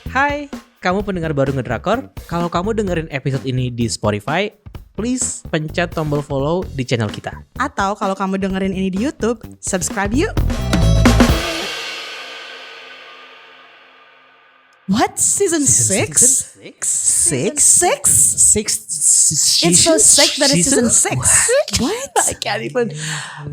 Hai, kamu pendengar baru Ngedrakor. Kalau kamu dengerin episode ini di Spotify, please pencet tombol follow di channel kita. Atau kalau kamu dengerin ini di YouTube, subscribe yuk. What? Season 6? Six? It's so sick that it's season 6. What? I can't even.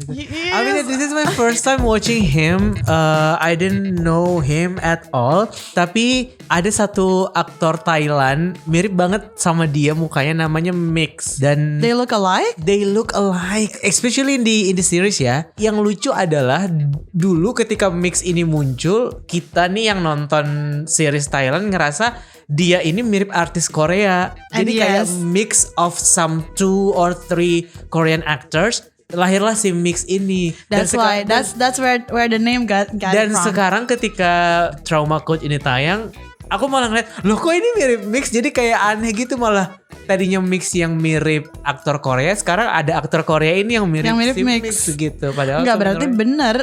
I mean, this is my first time watching him. I didn't know him at all. Tapi ada satu aktor Thailand mirip banget sama dia, mukanya namanya Mix. Dan They look alike? They look alike, especially in the series ya. Yang lucu adalah dulu ketika Mix ini muncul, kita nih yang nonton series Thailand ngerasa dia ini mirip artis Korea. Jadi kayak mix of some 2 or 3 Korean actors. Lahirlah si Mix ini. That's why that's where the name got dan it from. Sekarang ketika Trauma Code ini tayang, aku malah ngeliat, loh kok ini mirip Mix. Jadi kayak aneh gitu malah. Tadinya Mix yang mirip aktor Korea, sekarang ada aktor Korea ini yang mirip si Mix gitu. Padahal enggak, berarti bener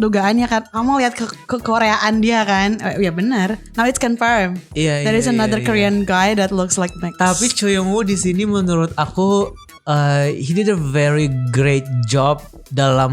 dugaannya kan. Kamu lihat ke Koreaan dia kan. Ya bener. Now it's confirmed. There is another Korean guy that looks like Mix. Tapi Choi Young-woo di sini menurut aku he did a very great job dalam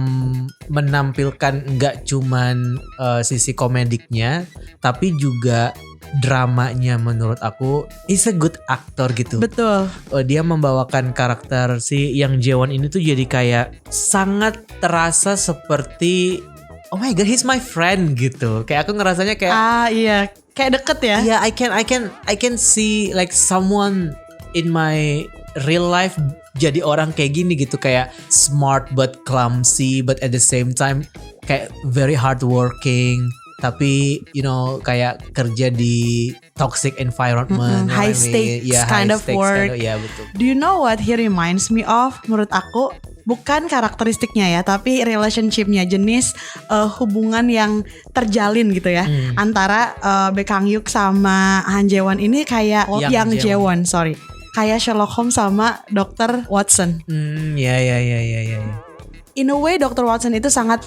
menampilkan nggak cuman sisi komediknya, tapi juga dramanya. Menurut aku he's a good actor gitu. Betul. Dia membawakan karakter si Yang Jae-won ini tuh jadi kayak sangat terasa seperti oh my god, he's my friend gitu. Kayak aku ngerasanya kayak iya, kayak deket ya. Yeah, I can see like someone in my real life jadi orang kayak gini gitu, kayak smart but clumsy, but at the same time kayak very hardworking. Tapi you know kayak kerja di toxic environment, high stakes kind of work. Betul. Do you know what he reminds me of? Menurut aku bukan karakteristiknya ya, tapi relationshipnya, jenis hubungan yang terjalin gitu ya antara Baek Kang-hyuk sama Han Jae-won ini kayak Yang Jae-won, kayak Sherlock Holmes sama Dr. Watson. Ya. In a way Dr. Watson itu sangat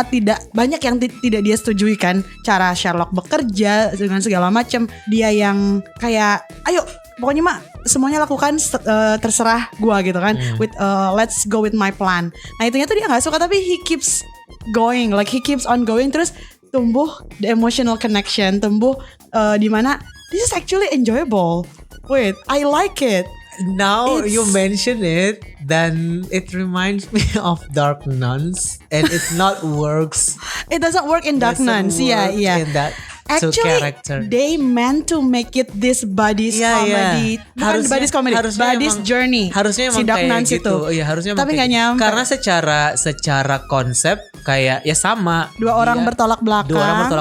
tidak banyak yang tidak dia setujui kan, cara Sherlock bekerja dengan segala macam. Dia yang kayak ayo pokoknya mah semuanya lakukan terserah gua gitu kan. With let's go with my plan. Nah itunya tuh dia nggak suka, tapi he keeps going, like he keeps on going, terus tumbuh the emotional connection, tumbuh di mana this is actually enjoyable. Wait, I like it. Now you mention it, then it reminds me of Dark Nuns, and it not works. It doesn't work in Dark Nuns. Yeah. In that actually, they meant to make it this buddies comedy. Bukan buddies comedy, buddies journey. Harusnya si emang Dark kayak Nuns gitu. Iya, harusnya tapi nggak nyampe. Karena secara konsep kayak ya sama. Dua orang bertolak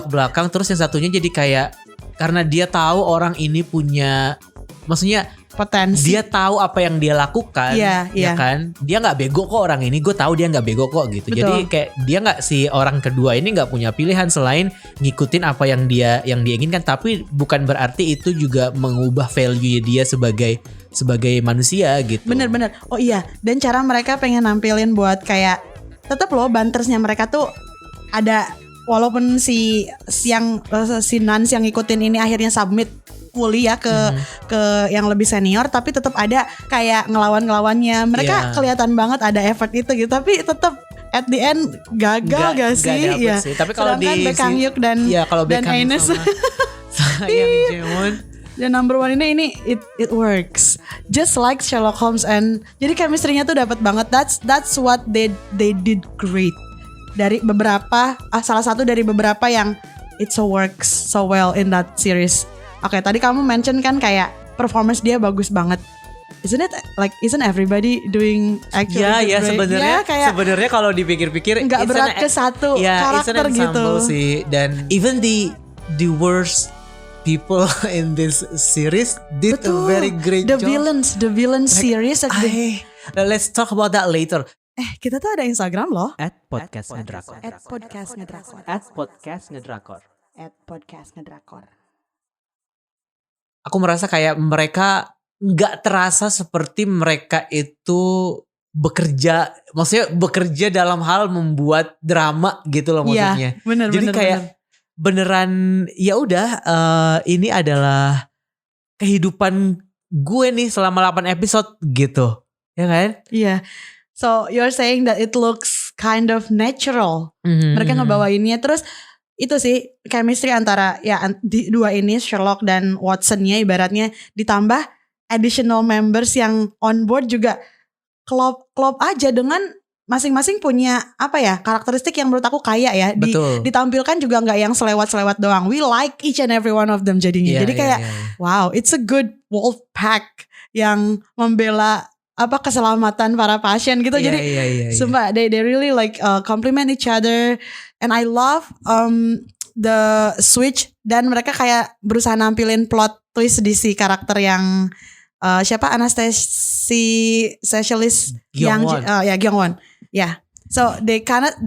belakang. Terus yang satunya jadi kayak karena dia tahu orang ini punya, maksudnya potensi. Dia tahu apa yang dia lakukan, ya kan? Dia nggak bego kok orang ini. Gue tahu dia nggak bego kok gitu. Betul. Jadi kayak dia nggak, si orang kedua ini nggak punya pilihan selain ngikutin apa yang dia inginkan. Tapi bukan berarti itu juga mengubah value dia sebagai manusia gitu. Bener. Oh iya. Dan cara mereka pengen nampilin buat kayak tetap loh bantersnya mereka tuh ada, walaupun si Nans yang ngikutin ini akhirnya submit fully ya ke yang lebih senior, tapi tetap ada kayak ngelawannya. Mereka kelihatan banget ada effort itu gitu, tapi tetap at the end gagal gak sih? Ya. Tapi kalau di Baek Kang-hyuk dan Ines sama Yang Jae-won, dan number one ini it works just like Sherlock Holmes, and jadi chemistry-nya tuh dapat banget. That's what they did great. Dari beberapa salah satu dari beberapa yang it so works so well in that series. Oke, tadi kamu mention kan kayak performance dia bagus banget. Isn't everybody doing actually ya sebenarnya kalau dipikir-pikir nggak berat ke satu karakter gitu sih. Dan even the worst people in this series did a very great job. The villain series. Let's talk about that later. Kita tuh ada Instagram loh. @podcastngedrakor. Aku merasa kayak mereka nggak terasa seperti mereka itu bekerja dalam hal membuat drama gitu loh maksudnya. Bener, jadi kayak beneran ya udah ini adalah kehidupan gue nih selama 8 episode gitu. Ya kan? Iya. So you're saying that it looks kind of natural. Mereka ngebawainnya terus itu sih chemistry antara ya dua ini Sherlock dan Watson-nya ibaratnya ditambah additional members yang on board juga klop aja dengan masing-masing punya apa ya karakteristik yang menurut aku kaya ya. Ditampilkan juga nggak yang selewat-selewat doang. We like each and every one of them jadinya. Jadi kayak wow, it's a good wolf pack yang membela apa keselamatan para pasien gitu. Jadi sumpah they really like compliment each other and I love the switch dan mereka kayak berusaha nampilin plot twist di si karakter yang siapa anestesi specialist yang Gyung-won. Yeah. So they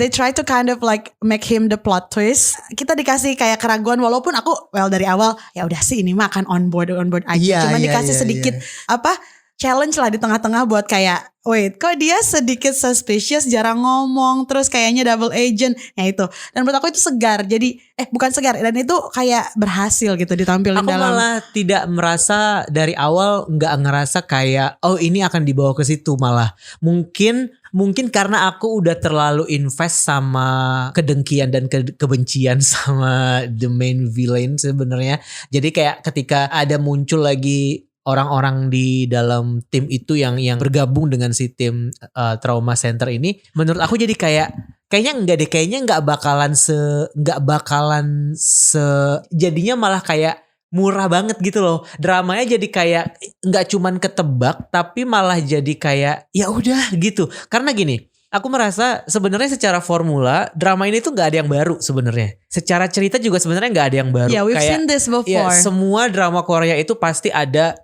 try to kind of like make him the plot twist. Kita dikasih kayak keraguan walaupun aku dari awal ya udah sih ini mah akan on board aja. Cuman dikasih sedikit apa challenge lah di tengah-tengah buat kayak wait kok dia sedikit suspicious jarang ngomong terus kayaknya double agent ya itu dan menurut aku itu segar jadi bukan segar dan itu kayak berhasil gitu ditampilin aku dalam. Aku malah tidak merasa dari awal nggak ngerasa kayak oh ini akan dibawa ke situ malah mungkin karena aku udah terlalu invest sama kedengkian dan kebencian sama the main villain sebenarnya jadi kayak ketika ada muncul lagi orang-orang di dalam tim itu yang bergabung dengan si tim trauma center ini menurut aku jadi kayaknya nggak bakalan jadinya malah kayak murah banget gitu loh dramanya jadi kayak nggak cuman ketebak tapi malah jadi kayak ya udah gitu karena gini aku merasa sebenarnya secara formula drama ini tuh nggak ada yang baru sebenarnya. Secara cerita juga sebenarnya nggak ada yang baru. Yeah, we've seen this before. Ya, semua drama Korea itu pasti ada,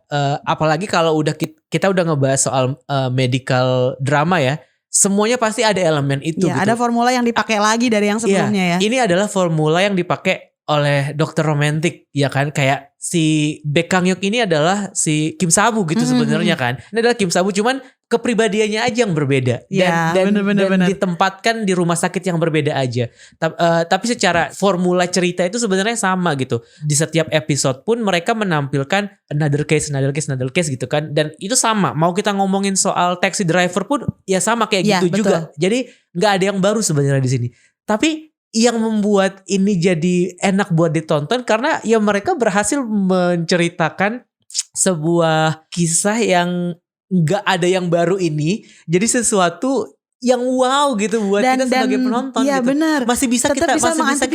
apalagi kalau kita udah ngebahas soal medical drama ya. Semuanya pasti ada elemen itu. Yeah, gitu. Ada formula yang dipakai lagi dari yang sebelumnya ya. Ini adalah formula yang dipakai oleh dokter romantik ya kan kayak si Baek Kang-hyuk ini adalah si Kim Sa-bu gitu sebenarnya kan. Ini adalah Kim Sa-bu cuman kepribadiannya aja yang berbeda dan ditempatkan di rumah sakit yang berbeda aja. Tapi secara formula cerita itu sebenarnya sama gitu. Di setiap episode pun mereka menampilkan another case gitu kan. Dan itu sama. Mau kita ngomongin soal Taxi Driver pun ya sama kayak gitu betul. Juga. Jadi nggak ada yang baru sebenarnya di sini. Tapi yang membuat ini jadi enak buat ditonton karena ya mereka berhasil menceritakan sebuah kisah yang nggak ada yang baru ini jadi sesuatu yang wow gitu buat kita sebagai penonton iya, gitu. Bener. Masih bisa kita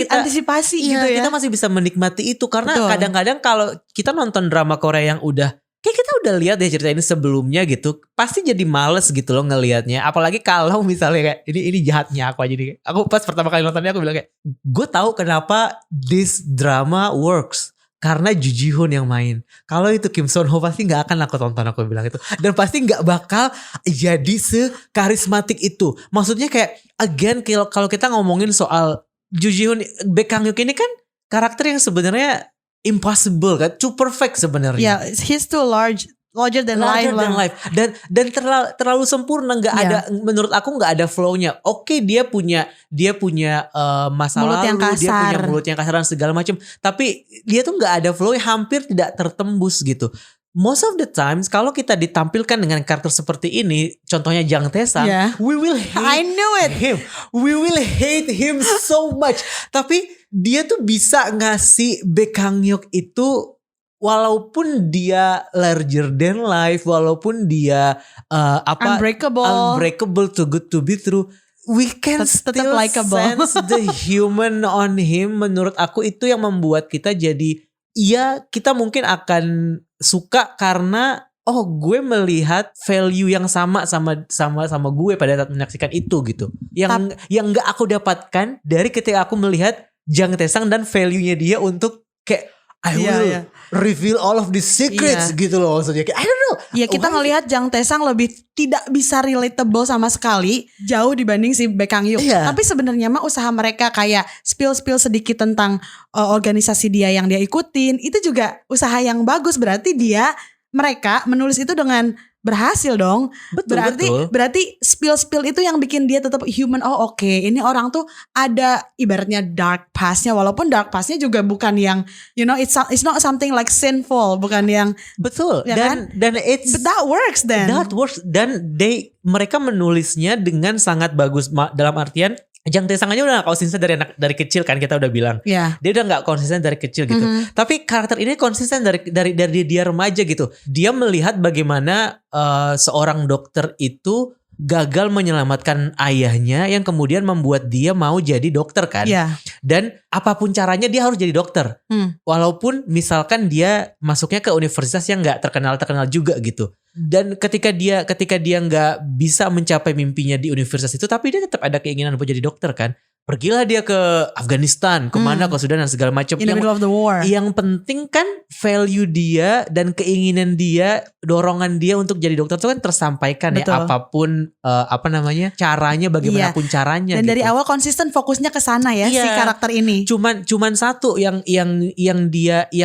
antisipasi iya, gitu ya. Kita masih bisa menikmati itu karena kadang-kadang kalau kita nonton drama Korea yang udah kayak kita udah lihat ya cerita ini sebelumnya gitu, pasti jadi males gitu loh ngelihatnya. Apalagi kalau misalnya kayak ini jahatnya aku aja nih. Aku pas pertama kali nontonnya aku bilang kayak gue tahu kenapa this drama works. Karena Ju Ji Hoon yang main. Kalau itu Kim Son Ho pasti gak akan aku tonton aku bilang itu. Dan pasti gak bakal jadi sekarismatik itu. Maksudnya kayak again kalau kita ngomongin soal Ju Ji Hoon, Baek Kang-hyuk ini kan karakter yang sebenarnya impossible kan. Too perfect sebenarnya. Yeah, he's too larger than life. Dan terlalu sempurna ada menurut aku nggak ada flow-nya. Oke, dia punya masalah lalu, dia punya mulut yang kasar dan segala macam. Tapi dia tuh nggak ada flow-nya, hampir tidak tertembus gitu. Most of the times kalau kita ditampilkan dengan karakter seperti ini, contohnya Jang Tae-sang, we will hate him. We will hate him so much. Tapi dia tuh bisa ngasih Baek Kang-hyuk itu walaupun dia larger than life, walaupun dia unbreakable, too good to be true, we can still sense the human on him. Menurut aku itu yang membuat kita jadi, ya kita mungkin akan suka karena gue melihat value yang sama gue pada saat menyaksikan itu gitu. Yang nggak aku dapatkan dari ketika aku melihat Jang Tae-sang dan value-nya dia untuk kayak I will reveal all of these secrets gitu loh maksudnya. I don't know. Ya kita ngelihat Jang Tae-sang lebih tidak bisa relatable sama sekali jauh dibanding si Baek Kang-hyuk. Tapi sebenarnya mah usaha mereka kayak spill sedikit tentang organisasi dia yang dia ikutin itu juga usaha yang bagus. Berarti mereka menulis itu dengan berhasil dong. Betul. Berarti spill itu yang bikin dia tetap human. Oh oke, ini orang tuh ada ibaratnya dark pastnya, walaupun dark pastnya juga bukan yang it's not something like sinful, bukan yang betul. Ya Dan it's but that works then. That works. Dan mereka menulisnya dengan sangat bagus dalam artian Jang Tae-sang aja udah gak konsisten dari kecil kan, kita udah bilang. Yeah. Dia udah gak konsisten dari kecil gitu. Tapi karakter ini konsisten dari dia remaja gitu. Dia melihat bagaimana seorang dokter itu gagal menyelamatkan ayahnya yang kemudian membuat dia mau jadi dokter kan. Yeah. Dan apapun caranya dia harus jadi dokter. Walaupun misalkan dia masuknya ke universitas yang gak terkenal juga gitu. Dan ketika dia nggak bisa mencapai mimpinya di universitas itu, tapi dia tetap ada keinginan untuk jadi dokter kan. Pergilah dia ke Afghanistan, kemana ke Sudan dan segala macam. In the middle of the war. Yang penting kan value dia dan keinginan dia, dorongan dia untuk jadi dokter itu kan tersampaikan. Betul. Ya apapun caranya, bagaimanapun caranya. Dan gitu. dari awal konsisten fokusnya ke sana ya si karakter ini. Cuman satu yang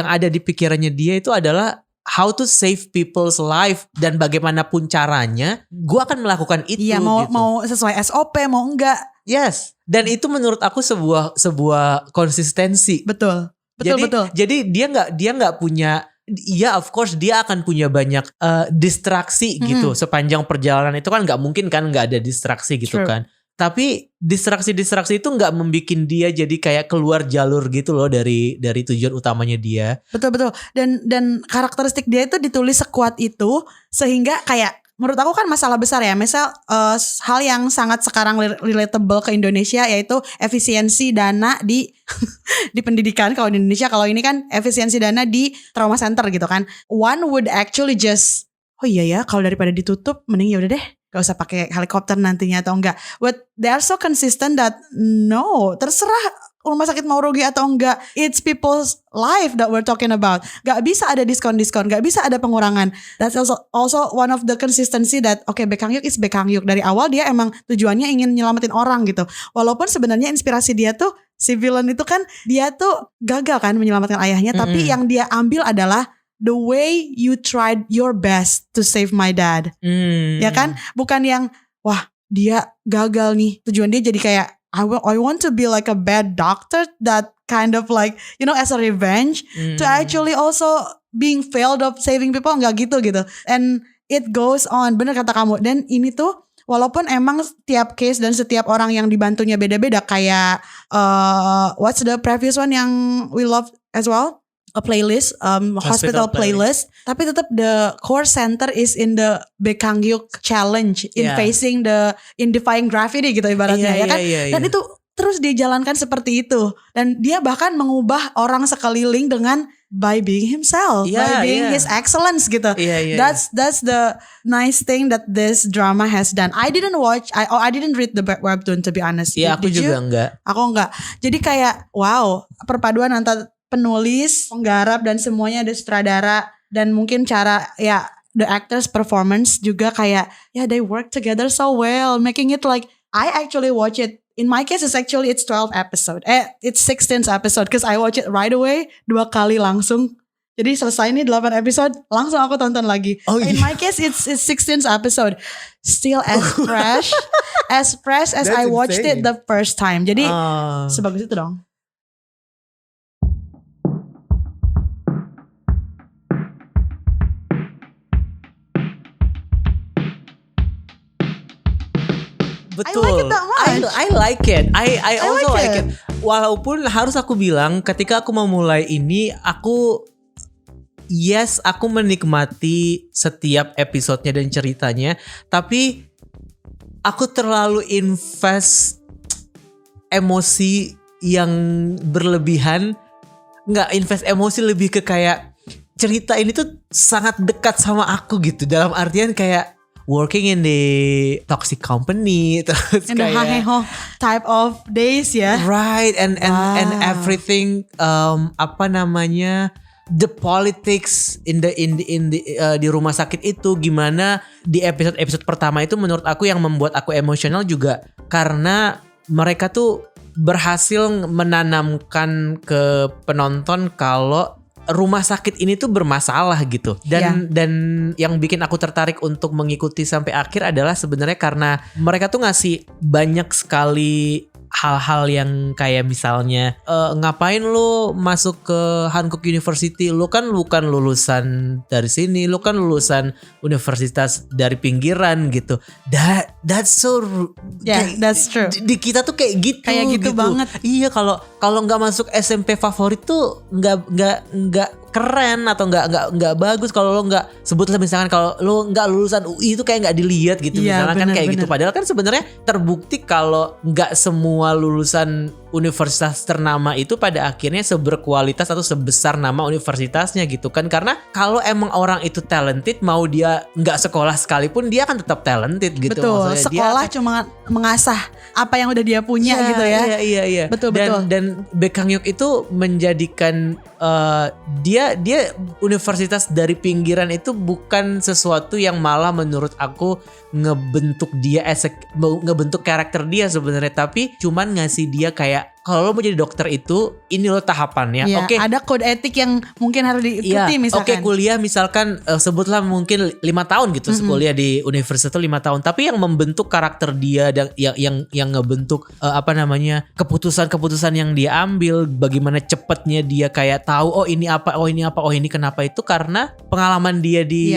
ada di pikirannya dia itu adalah how to save people's life, dan bagaimanapun caranya gue akan melakukan itu. Iya, mau sesuai SOP mau enggak. Yes. Dan itu menurut aku sebuah konsistensi. Betul. Jadi dia nggak punya, ya of course dia akan punya banyak distraksi gitu sepanjang perjalanan itu kan, nggak mungkin kan nggak ada distraksi gitu. True. Kan. Tapi distraksi itu nggak membikin dia jadi kayak keluar jalur gitu loh dari tujuan utamanya dia. Betul. Dan karakteristik dia itu ditulis sekuat itu sehingga kayak menurut aku kan masalah besar ya. Misal hal yang sangat sekarang relatable ke Indonesia yaitu efisiensi dana di di pendidikan kalau di Indonesia. Kalau ini kan efisiensi dana di trauma center gitu kan. One would actually just kalau daripada ditutup mending ya udah deh. Gak usah pakai helikopter nantinya atau enggak. But they are so consistent that no, terserah rumah sakit mau rugi atau enggak. It's people's life that we're talking about. Gak bisa ada diskon-diskon, gak bisa ada pengurangan. That's also one of the consistency that Baek Kang-hyuk is Baek Kang-hyuk. Dari awal dia emang tujuannya ingin nyelamatin orang gitu. Walaupun sebenarnya inspirasi dia tuh, si villain itu kan dia tuh gagal kan menyelamatkan ayahnya. Tapi yang dia ambil adalah the way you tried your best to save my dad. Ya kan? Bukan yang wah dia gagal nih. Tujuan dia jadi kayak I want to be like a bad doctor that kind of like as a revenge to actually also being failed of saving people. Enggak gitu. And it goes on. Bener kata kamu. Dan ini tuh walaupun emang setiap case dan setiap orang yang dibantunya beda-beda. Kayak what's the previous one yang we love as well? A playlist, hospital playlist. Tapi tetap the core center is in the Baek Kang-hyuk challenge in facing in defying gravity gitu ibaratnya ya kan. Dan itu terus dia jalankan seperti itu. Dan dia bahkan mengubah orang sekeliling dengan by being himself, by being his excellence gitu. That's the nice thing that this drama has done. I didn't read the webtoon to be honest. Iya, aku juga enggak. Aku enggak. Jadi kayak wow, perpaduan antara penulis, penggarap dan semuanya, ada sutradara dan mungkin cara the actors performance juga kayak they work together so well, making it like I actually watch it. In my case it's 12 episode. It's 16th episode because I watch it right away 2 kali langsung. Jadi selesai nih 8 episode langsung aku tonton lagi. In my case it's 16th episode. Still as fresh as I watched it the first time. Jadi sebagus itu dong. Betul. I like it that much. I like it. I also like it. Walaupun harus aku bilang ketika aku memulai ini aku menikmati setiap episodenya dan ceritanya, tapi aku terlalu invest emosi yang berlebihan. Nggak invest emosi, lebih ke kayak cerita ini tuh sangat dekat sama aku gitu, dalam artian kayak working in the toxic company, terus in kayak the type of days ya. Right, and everything the politics di rumah sakit itu gimana di episode pertama itu menurut aku yang membuat aku emosional juga karena mereka tuh berhasil menanamkan ke penonton kalau rumah sakit ini tuh bermasalah gitu. Dan yang bikin aku tertarik untuk mengikuti sampai akhir adalah sebenarnya karena mereka tuh ngasih banyak sekali hal-hal yang kayak misalnya ngapain lu masuk ke Hankook University, lu kan bukan lulusan dari sini, lu kan lulusan universitas dari pinggiran gitu. That's so that's true. Di kita tuh kayak gitu banget. Iya, kalau nggak masuk SMP favorit tuh nggak keren atau nggak bagus. Kalau lo nggak, sebutlah misalkan kalau lo nggak lulusan UI itu kayak nggak dilihat gitu, misalnya kan kayak gitu. Padahal kan sebenarnya terbukti kalau nggak semua lulusan universitas ternama itu pada akhirnya seberkualitas atau sebesar nama universitasnya gitu kan. Karena kalau emang orang itu talented, mau dia nggak sekolah sekalipun dia akan tetap talented gitu. Betul, maksudnya sekolah dia cuma mengasah apa yang udah dia punya gitu ya. Iya. Betul. Dan Baek Kang-hyuk itu menjadikan dia universitas dari pinggiran itu bukan sesuatu yang malah menurut aku ngebentuk dia ngebentuk karakter dia sebenarnya, tapi cuman ngasih dia kayak kalau lo mau jadi dokter itu ini lo tahapannya. Ya, Oke. Ada kode etik yang mungkin harus diikuti misalkan. Oke, kuliah misalkan sebutlah mungkin 5 tahun gitu, kuliah di universitas itu 5 tahun, tapi yang membentuk karakter dia dan yang ngebentuk keputusan-keputusan yang dia ambil, bagaimana cepatnya dia kayak tahu oh ini ini kenapa, itu karena pengalaman dia di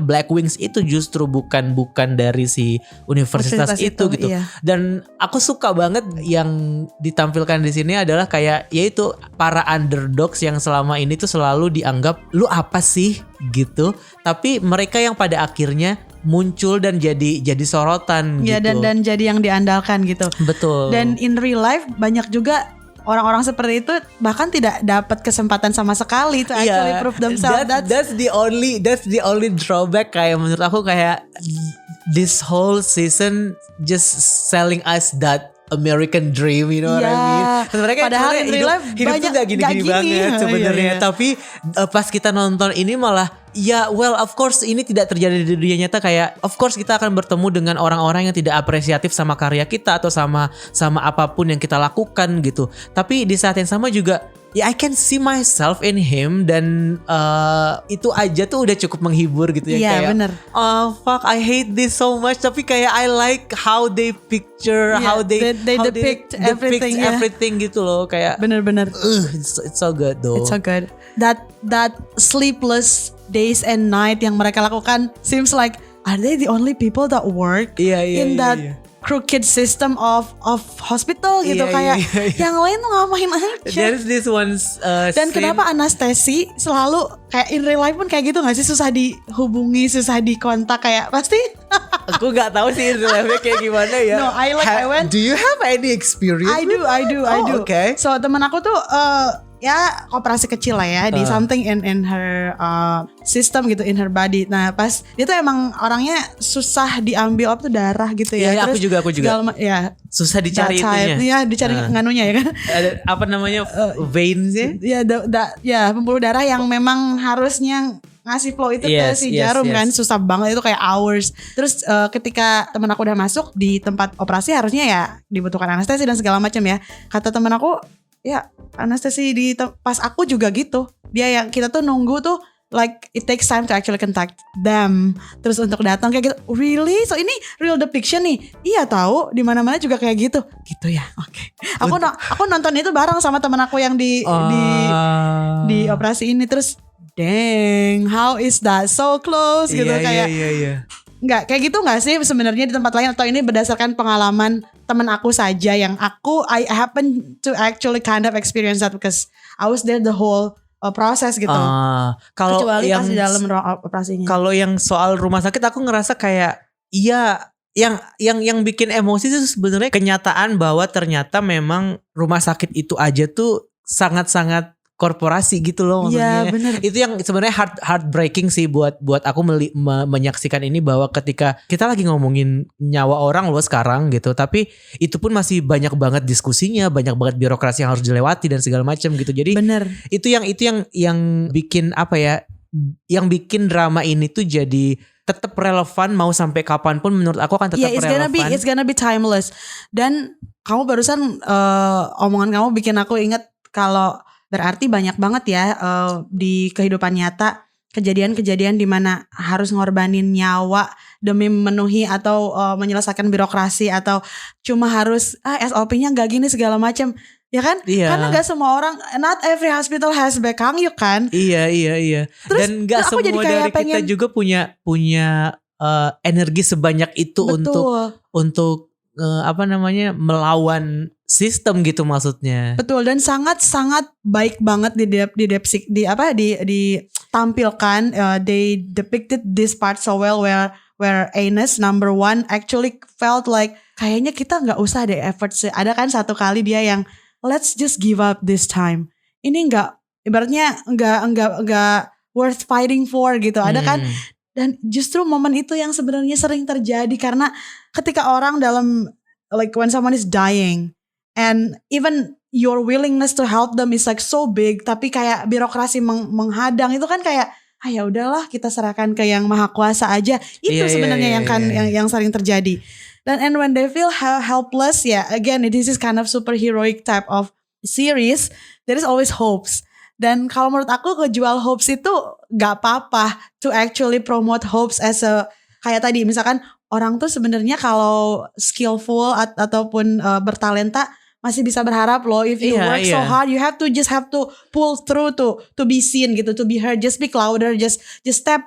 Black Wings itu justru bukan dari si universitas itu gitu. Iya. Dan aku suka banget yang ditampilkan di sini adalah kayak yaitu para underdogs yang selama ini tuh selalu dianggap lu apa sih gitu, tapi mereka yang pada akhirnya muncul dan jadi sorotan ya, gitu. dan jadi yang diandalkan gitu. Betul. Dan in real life banyak juga orang-orang seperti itu bahkan tidak dapat kesempatan sama sekali to actually prove themselves. That's the only drawback kayak menurut aku, kayak this whole season just selling us that American dream, you know what I mean? Sebenarnya padahal in real life hidup tuh gak gini-gini banget sebenarnya. Tapi pas kita nonton ini malah of course ini tidak terjadi di dunia nyata. Kayak of course kita akan bertemu dengan orang-orang yang tidak apresiatif sama karya kita atau sama apapun yang kita lakukan gitu. Tapi di saat yang sama juga I can see myself in him, dan itu aja tuh udah cukup menghibur gitu ya. Kayak bener. Oh fuck, I hate this so much, tapi kayak I like how they picture, how they depict everything gitu loh, kayak bener. It's so good though. It's so good. That sleepless days and night yang mereka lakukan seems like, are they the only people that work in that crooked system of hospital gitu, kayak yang lain tuh ngapain aja. There's this one dan kenapa anestesi selalu kayak in real life pun kayak gitu gak sih, susah dihubungi, susah dikontak, kayak pasti aku gak tahu sih in real life kayak gimana ya. No, I went. Do you have any experience? I do. Okay. So teman aku tuh ya operasi kecil lah ya di something in her system gitu, in her body. Nah pas dia tuh emang orangnya susah diambil apa tuh darah gitu ya. Iya, terus aku juga. Ya susah dicari itunya. Iya, dicari nganunya ya kan. Ada apa namanya veinsnya? Ya pembuluh darah yang memang harusnya ngasih flow itu ke si jarum kan, susah banget itu kayak hours. Terus ketika teman aku udah masuk di tempat operasi, harusnya ya dibutuhkan anestesi dan segala macam ya. Kata teman aku, ya anestesi pas aku juga gitu. Dia yang kita tuh nunggu tuh like it takes time to actually contact them. Terus untuk datang kayak gitu. Really? So ini real depiction nih? Iya tahu, di mana-mana juga kayak gitu. Gitu ya. Oke. Aku nonton itu bareng sama teman aku yang di operasi ini. Terus dang, how is that so close gitu kayak. Iya. Nggak kayak gitu nggak sih sebenarnya di tempat lain, atau ini berdasarkan pengalaman teman aku saja yang I happen to actually kind of experience that because I was there the whole proses gitu. Kalau kecuali yang pas di dalam operasinya. Kalau yang soal rumah sakit aku ngerasa kayak yang bikin emosi itu sebenarnya kenyataan bahwa ternyata memang rumah sakit itu aja tuh sangat-sangat korporasi gitu loh maksudnya. Iya bener. Itu yang sebenarnya heartbreaking sih buat aku menyaksikan ini, bahwa ketika kita lagi ngomongin nyawa orang loh sekarang gitu, tapi itu pun masih banyak banget diskusinya, banyak banget birokrasi yang harus dilewati dan segala macam gitu. Jadi bener. Itu yang bikin apa ya? Yang bikin drama ini tuh jadi tetap relevan mau sampai kapanpun, menurut aku akan tetap relevan. It's gonna be timeless. Dan kamu barusan omongan kamu bikin aku ingat kalau berarti banyak banget ya di kehidupan nyata kejadian-kejadian di mana harus ngorbanin nyawa demi memenuhi atau menyelesaikan birokrasi atau cuma harus SOP-nya nggak gini segala macam. Ya kan? Iya. Karena gak semua orang, not every hospital has Baek Kang Hyuk kan. Iya. Terus, dan gak aku semua jadi kayak dari kita juga punya energi sebanyak itu untuk melawan sistem gitu maksudnya. Betul, dan sangat-sangat baik banget ditampilkan. They depicted this part so well where Ines number one actually felt like kayaknya kita nggak usah deh effort. Ada kan satu kali dia yang let's just give up this time. Ini ibaratnya nggak worth fighting for gitu. Ada kan? Dan justru momen itu yang sebenarnya sering terjadi karena ketika orang dalam like when someone is dying and even your willingness to help them is like so big, tapi kayak birokrasi menghadang itu kan kayak ya udahlah kita serahkan ke yang maha kuasa aja. Itu sebenarnya yang sering terjadi. Dan and when they feel helpless, again this is kind of superheroic type of series. There is always hopes. Dan kalau menurut aku kejual hopes itu gak apa-apa to actually promote hopes as a kayak tadi misalkan orang tuh sebenarnya kalau skillful ataupun bertalenta masih bisa berharap loh. If you work so hard, you have to pull through to be seen gitu, to be heard. Just speak louder, just step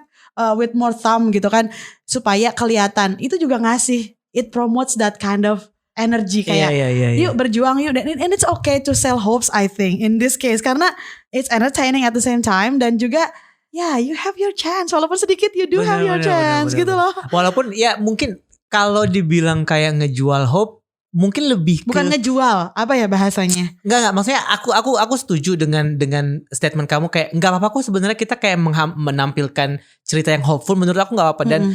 with more thumb gitu kan supaya kelihatan. Itu juga ngasih. It promotes that kind of energy kayak yuk berjuang yuk, and it's okay to sell hopes I think in this case karena it's entertaining at the same time dan juga you have your chance walaupun sedikit you do have your chance gitu loh. Walaupun mungkin kalau dibilang kayak ngejual hope mungkin lebih bukan ngejual apa ya bahasanya? Enggak maksudnya aku setuju dengan statement kamu kayak enggak apa-apa kok sebenarnya kita kayak menampilkan cerita yang hopeful, menurut aku enggak apa-apa. Dan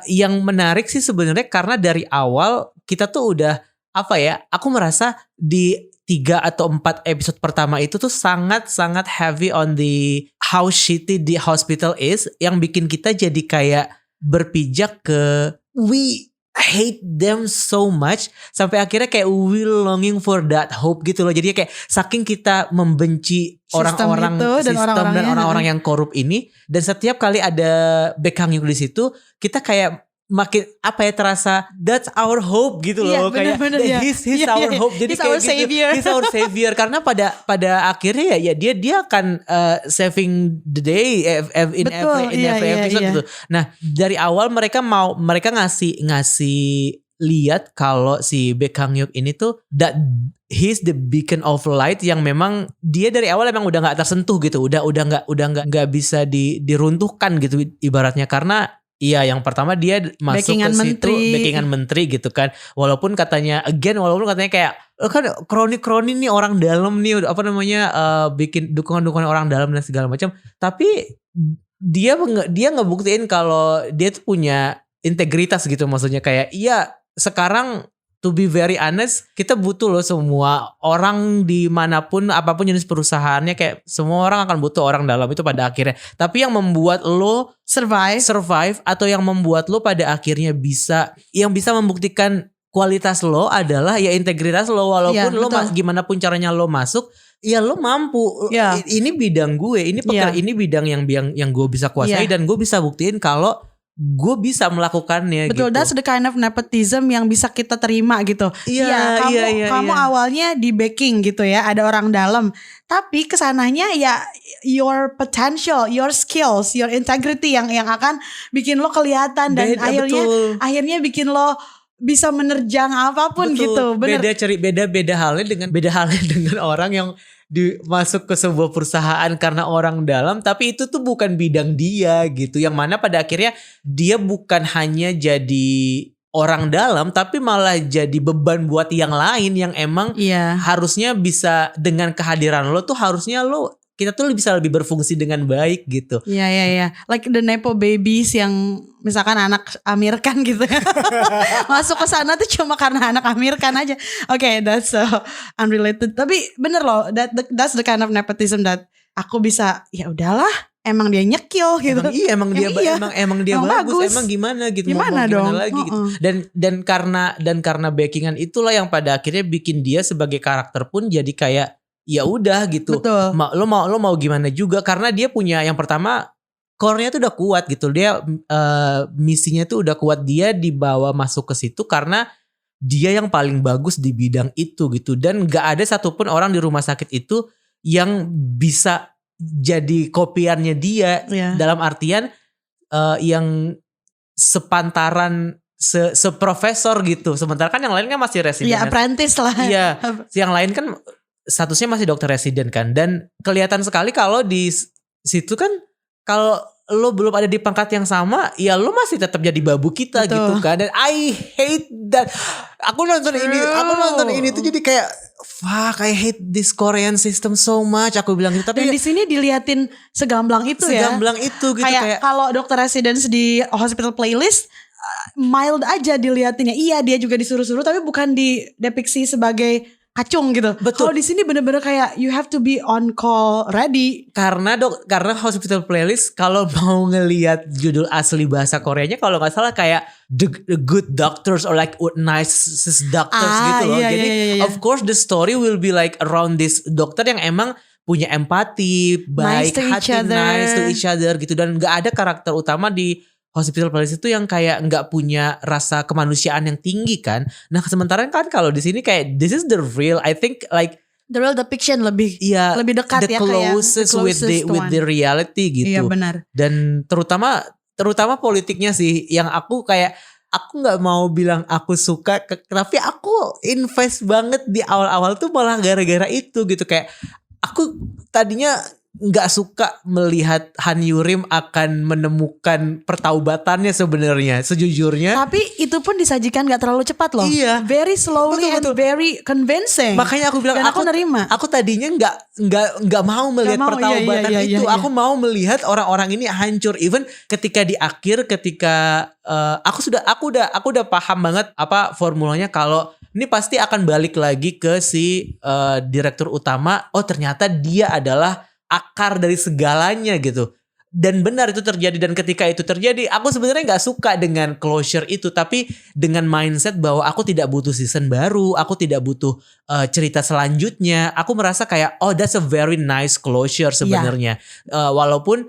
yang menarik sih sebenarnya karena dari awal kita tuh udah aku merasa di 3 atau 4 episode pertama itu tuh sangat-sangat heavy on the how shitty the hospital is, yang bikin kita jadi kayak berpijak ke we hate them so much sampai akhirnya kayak we longing for that hope gitu loh. Jadi kayak saking kita membenci orang-orang sistem dan orang-orang yang korup ini, dan setiap kali ada Baek Kang Hyuk di situ kita kayak makin terasa that's our hope gitu loh. Kayak he's our hope. Jadi he's kayak our savior. He's our savior karena pada akhirnya dia akan saving the day in every episode gitu. Nah, dari awal mereka ngasih lihat kalau si Baek Kang Hyuk ini tuh that he's the beacon of light yang memang dia dari awal emang udah nggak tersentuh gitu, udah nggak bisa diruntuhkan gitu ibaratnya, karena yang pertama dia masuk ke situ backingan menteri gitu kan. Walaupun katanya kayak kan kroni nih orang dalam nih bikin dukungan orang dalam dan segala macam. Tapi dia ngebuktiin kalau dia tuh punya integritas gitu, maksudnya kayak sekarang to be very honest, kita butuh loh semua orang dimanapun apapun jenis perusahaannya, kayak semua orang akan butuh orang dalam itu pada akhirnya. Tapi yang membuat lo survive atau yang membuat lo pada akhirnya bisa membuktikan kualitas lo adalah integritas lo. Walaupun lo gimana pun caranya lo masuk, lo mampu. Ini bidang gue, ini bidang yang gue bisa kuasai dan gue bisa buktiin kalau gue bisa melakukannya. Betul, gitu. That's the kind of nepotism yang bisa kita terima gitu. Kamu awalnya di backing gitu ya, ada orang dalam. Tapi kesananya your potential, your skills, your integrity yang akan bikin lo kelihatan dan akhirnya bikin lo bisa menerjang apapun. Betul. Gitu. Bener. Beda halnya dengan orang yang masuk ke sebuah perusahaan karena orang dalam, tapi itu tuh bukan bidang dia gitu, yang mana pada akhirnya dia bukan hanya jadi orang dalam tapi malah jadi beban buat yang lain yang emang harusnya bisa dengan kehadiran lo tuh harusnya kita tuh bisa lebih berfungsi dengan baik gitu. Iya. Like the nepo babies yang misalkan anak Amir Khan gitu. Masuk ke sana tuh cuma karena anak Amir Khan aja. Okay, that's unrelated. Tapi bener loh, that's the kind of nepotism that aku bisa udahlah, emang dia nyekil gitu. Emang dia bagus, emang gimana gitu. Gimana dong? Lagi gitu. Dan karena backingan itulah yang pada akhirnya bikin dia sebagai karakter pun jadi kayak ya udah gitu. Betul. Lo mau gimana juga, karena dia punya yang pertama core-nya tuh udah kuat gitu. Dia misinya tuh udah kuat, dia dibawa masuk ke situ karena dia yang paling bagus di bidang itu gitu. Dan gak ada satupun orang di rumah sakit itu yang bisa jadi kopiannya dia. Dalam artian yang sepantaran seprofesor gitu. Sementara kan yang lain kan masih residen. Iya, apprentice lah. Iya, yang lain kan statusnya masih dokter residen kan. Dan kelihatan sekali kalau di situ kan, kalau lo belum ada di pangkat yang sama, ya lo masih tetap jadi babu kita. Betul. Gitu kan. Dan I hate that. Aku nonton ini tuh jadi kayak fuck, I hate this Korean system so much. Aku bilang gitu. Tapi dan di sini diliatin segamblang itu ya. Segamblang itu gitu, kayak kalau dokter residence di Hospital Playlist mild aja diliatinnya. Iya, dia juga disuruh-suruh tapi bukan didepiksi sebagai kacung gitu. Kalau di sini bener-bener kayak you have to be on call ready. Karena Hospital Playlist kalau mau ngelihat judul asli bahasa Koreanya kalau nggak salah kayak the good doctors or like nicest doctors gitu loh. Iya, jadi iya. of course the story will be like around this dokter yang emang punya empati, baik hati, nice to each other gitu. Dan nggak ada karakter utama di Hospital Playlist itu yang kayak nggak punya rasa kemanusiaan yang tinggi kan. Nah sementara kan kalau di sini kayak this is the real, I think like the real depiction lebih dekat the closest with the reality gitu. Iya benar. Dan terutama politiknya sih yang aku nggak mau bilang aku suka, tapi aku invest banget di awal-awal tuh malah gara-gara itu gitu. Kayak aku tadinya nggak suka melihat Han Yurim akan menemukan pertaubatannya sebenarnya sejujurnya. Tapi itu pun disajikan nggak terlalu cepat loh. Iya. Very slowly betul. And very convincing. Makanya aku bilang aku nerima. Aku tadinya nggak mau melihat pertaubatan itu. Iya. Aku mau melihat orang-orang ini hancur. Even ketika di akhir, ketika aku udah paham banget apa formulanya kalau ini pasti akan balik lagi ke si direktur utama. Oh ternyata dia adalah akar dari segalanya gitu. Dan benar itu terjadi. Dan ketika itu terjadi, aku sebenarnya gak suka dengan closure itu. Tapi dengan mindset bahwa aku tidak butuh season baru, aku tidak butuh cerita selanjutnya. Aku merasa kayak that's a very nice closure sebenarnya. Walaupun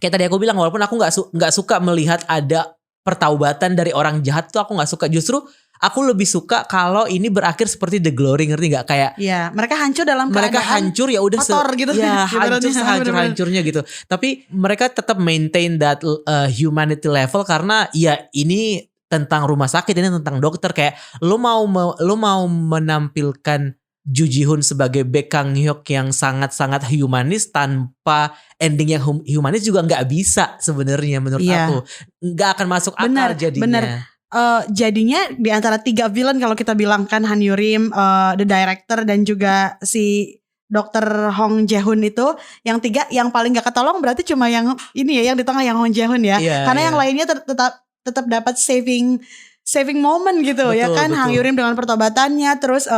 kayak tadi aku bilang, walaupun aku gak suka melihat ada pertaubatan dari orang jahat tuh, aku gak suka. Justru aku lebih suka kalau ini berakhir seperti The Glory, ngerti gak? Kayak mereka hancur dalam keadaan hancur ya udah kotor gitu. Ya hancur sehancur-hancurnya gitu. Tapi mereka tetap maintain that humanity level karena ya ini tentang rumah sakit, ini tentang dokter. Kayak lo mau menampilkan Ju Ji-hoon sebagai Baek Kang Hyuk yang sangat-sangat humanis tanpa ending yang humanis juga nggak bisa sebenarnya menurut aku. Nggak akan masuk akal jadinya. Bener. Jadinya di antara 3 villain kalau kita bilang kan Han Yurim, the director dan juga si Dr. Hong Jae-hoon itu, yang 3 yang paling gak ketolong berarti cuma yang ini ya, yang di tengah yang Hong Jae-hoon ya. Karena yang lainnya tetap dapat saving moment gitu. Betul, ya kan. Betul. Han Yurim dengan pertobatannya, terus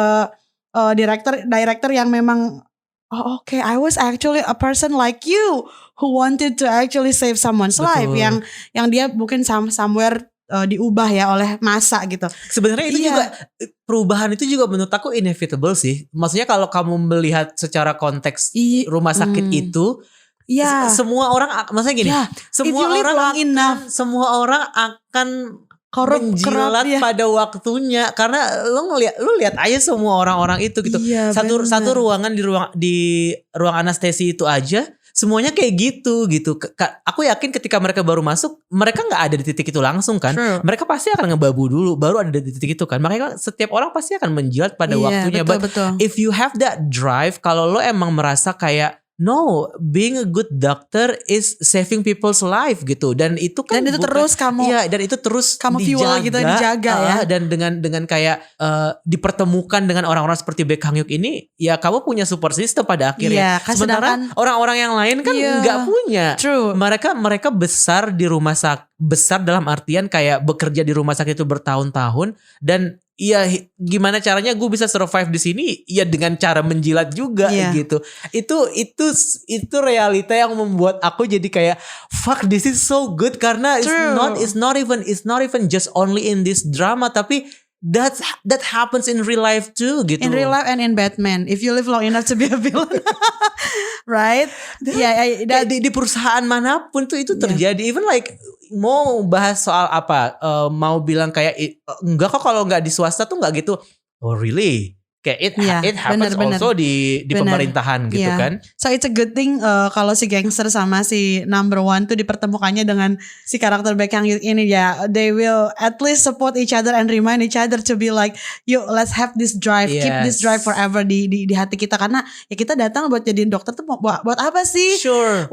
director yang memang okay, I was actually a person like you who wanted to actually save someone's life, yang dia mungkin somewhere diubah ya oleh masa gitu. Sebenarnya itu juga perubahan itu juga menurut aku inevitable sih. Maksudnya kalau kamu melihat secara konteks rumah sakit itu, semua orang, maksudnya gini, semua orang akan menjilat pada waktunya karena lu lihat aja semua orang-orang itu gitu. Satu ruangan di ruang anestesi itu aja semuanya kayak gitu. Aku yakin ketika mereka baru masuk, mereka nggak ada di titik itu langsung kan. Mereka pasti akan ngebabu dulu, baru ada di titik itu kan. Makanya setiap orang pasti akan menjilat pada waktunya. Betul. If you have that drive, kalau lo emang merasa kayak no, being a good doctor is saving people's life gitu. Dan itu kan dan itu terus kamu dijaga ya. Dan dengan kayak dipertemukan dengan orang-orang seperti Baek Kang Hyuk ini, ya kamu punya support system pada akhirnya. Sementara orang-orang yang lain kan nggak punya. True. Mereka besar di rumah sakit, besar dalam artian kayak bekerja di rumah sakit itu bertahun-tahun. Dan iya, gimana caranya gue bisa survive di sini? Ya dengan cara menjilat juga gitu. Itu realita yang membuat aku jadi kayak fuck, this is so good karena it's not even just only in this drama, tapi that happens in real life too gitu. In real life and in Batman, if you live long enough to be a villain, right? Kayak di perusahaan manapun tuh itu terjadi. Even like mau bahas soal apa, mau bilang kayak enggak kok kalau nggak di swasta tuh nggak gitu. Oh really? Kayak it happens bener. also di pemerintahan gitu kan. So it's a good thing kalau si gangster sama si number one tuh dipertemukannya dengan si karakter Baek Hyang Yuk ini ya. They will at least support each other and remind each other to be like, yuk let's have this drive, keep this drive forever di hati kita. Karena ya kita datang buat jadi dokter tuh buat apa sih? Sure.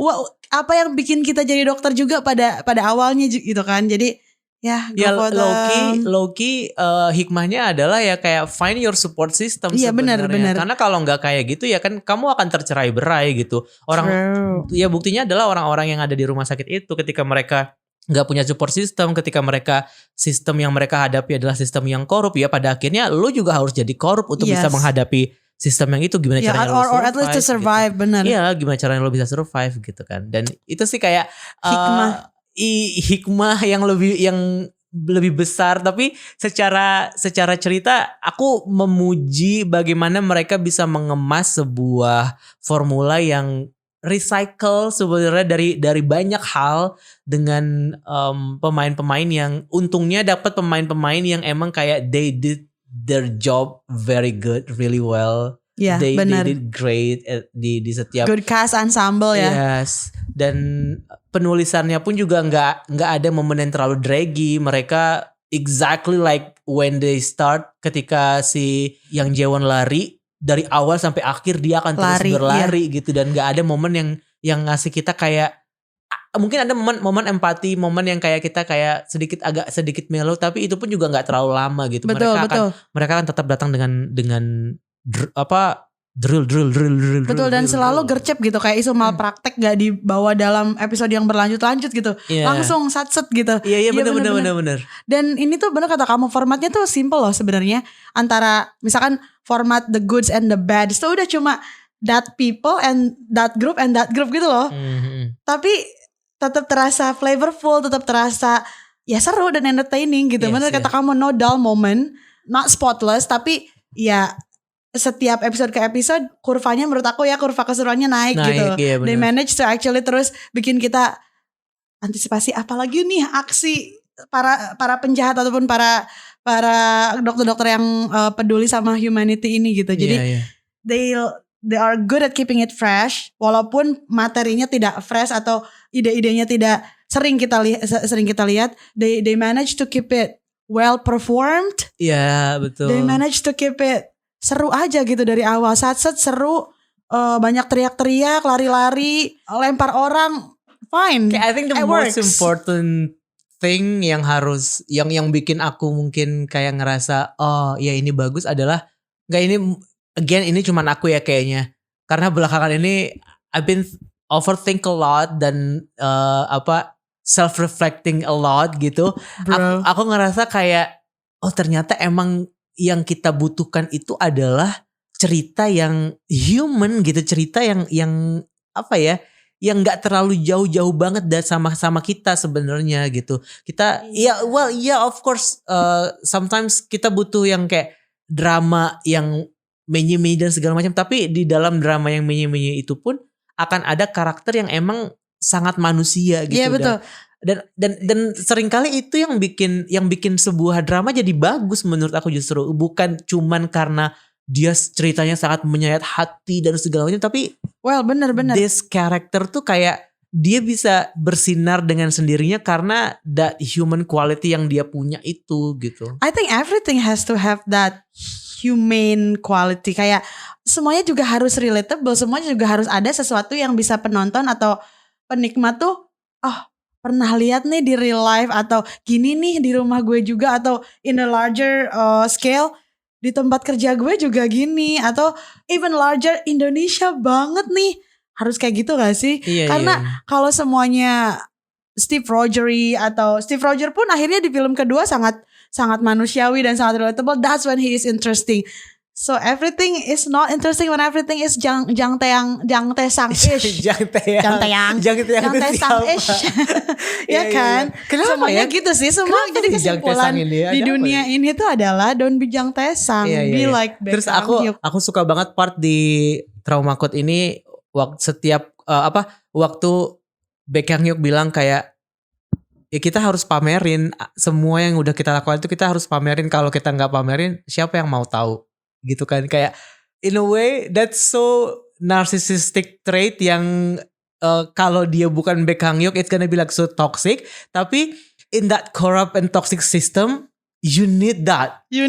Apa yang bikin kita jadi dokter juga pada awalnya gitu kan. Jadi ya low-key hikmahnya adalah ya kayak find your support system sebenarnya. Benar. Karena kalau nggak kayak gitu ya kan kamu akan tercerai-berai gitu. Ya buktinya adalah orang-orang yang ada di rumah sakit itu ketika mereka nggak punya support system, ketika mereka sistem yang mereka hadapi adalah sistem yang korup, ya pada akhirnya lu juga harus jadi korup untuk bisa menghadapi sistem yang itu. Gimana caranya lo survive, or at least to survive gitu. Benar. Iya, gimana caranya lo bisa survive gitu kan. Dan itu sih kayak hikmah yang lebih besar, tapi secara cerita aku memuji bagaimana mereka bisa mengemas sebuah formula yang recycle sebenarnya dari banyak hal dengan pemain-pemain yang untungnya dapat pemain-pemain yang emang kayak they did their job very good, really well. They did great di setiap good cast ensemble ya. Yes. Dan penulisannya pun juga nggak ada momen yang terlalu draggy. Mereka exactly like when they start, ketika si Yang Jae-won lari dari awal sampai akhir dia akan terus berlari gitu, dan nggak ada momen yang ngasih kita kayak mungkin ada momen empati, momen yang kayak kita kayak agak sedikit mellow, tapi itu pun juga nggak terlalu lama gitu. Mereka akan tetap datang dengan drill. Betul, dan selalu gercep gitu, kayak isu malpraktek gak dibawa dalam episode yang berlanjut-lanjut gitu. Langsung satset gitu. Iya benar. Dan ini tuh benar kata kamu, formatnya tuh simple loh sebenarnya. Antara misalkan format the goods and the bads itu udah cuma that people and that group gitu loh. Tapi tetap terasa flavorful, tetap terasa ya seru dan entertaining gitu. Benar kata kamu, no dull moment, not spotless, tapi ya setiap episode ke episode kurvanya menurut aku ya, kurva keseruannya naik gitu. Iya, they manage to actually terus bikin kita antisipasi apalagi nih aksi para penjahat ataupun para dokter-dokter yang peduli sama humanity ini gitu. Jadi they are good at keeping it fresh, walaupun materinya tidak fresh atau ide-idenya tidak sering kita lihat. They manage to keep it well performed. Iya, betul. They manage to keep it seru aja gitu dari awal. Satset seru, banyak teriak-teriak, lari-lari, lempar orang, fine. I think the most important thing yang bikin aku mungkin kayak ngerasa oh ya ini bagus adalah ini cuman aku ya kayaknya, karena belakangan ini I've been overthink a lot dan self-reflecting a lot gitu. Aku ngerasa kayak oh ternyata emang yang kita butuhkan itu adalah cerita yang human gitu, cerita yang yang nggak terlalu jauh-jauh banget dari sama kita sebenarnya gitu. Kita of course sometimes kita butuh yang kayak drama yang menye-menye dan segala macam, tapi di dalam drama yang menye-menye itu pun akan ada karakter yang emang sangat manusia gitu. Iya betul. Dan seringkali itu yang bikin sebuah drama jadi bagus menurut aku, justru bukan cuman karena dia ceritanya sangat menyayat hati dan segala macam, tapi benar this character tuh kayak dia bisa bersinar dengan sendirinya karena that human quality yang dia punya itu gitu. I think everything has to have that humane quality, kayak semuanya juga harus relatable, semuanya juga harus ada sesuatu yang bisa penonton atau penikmat tuh pernah lihat nih di real life, atau gini nih di rumah gue juga, atau in a larger scale di tempat kerja gue juga gini, atau even larger Indonesia banget nih, harus kayak gitu gak sih? Karena kalau semuanya Steve Roger pun akhirnya di film kedua sangat manusiawi dan sangat relatable. That's when he is interesting. So everything is not interesting when everything is jang tesang-ish. Jang Taeyang itu Tesang-ish. Ya kan? Kenapa semuanya ya? gitu sih. Semua Kenapa jadi sih Jang kesimpulan Taesang ini? Ada di apa dunia ini tuh adalah don't be jang tesang. Be like Terus Baek Kang-hyuk. aku suka banget part di Trauma Code ini setiap waktu Baek Kang-hyuk bilang kayak ya kita harus pamerin semua yang udah kita lakukan itu, kita harus pamerin. Kalau kita nggak pamerin, siapa yang mau tahu gitu kan? Kayak in a way that's so narcissistic trait yang kalau dia bukan Baek Kang-hyuk it's gonna be like so toxic. Tapi in that corrupt and toxic system you need that. You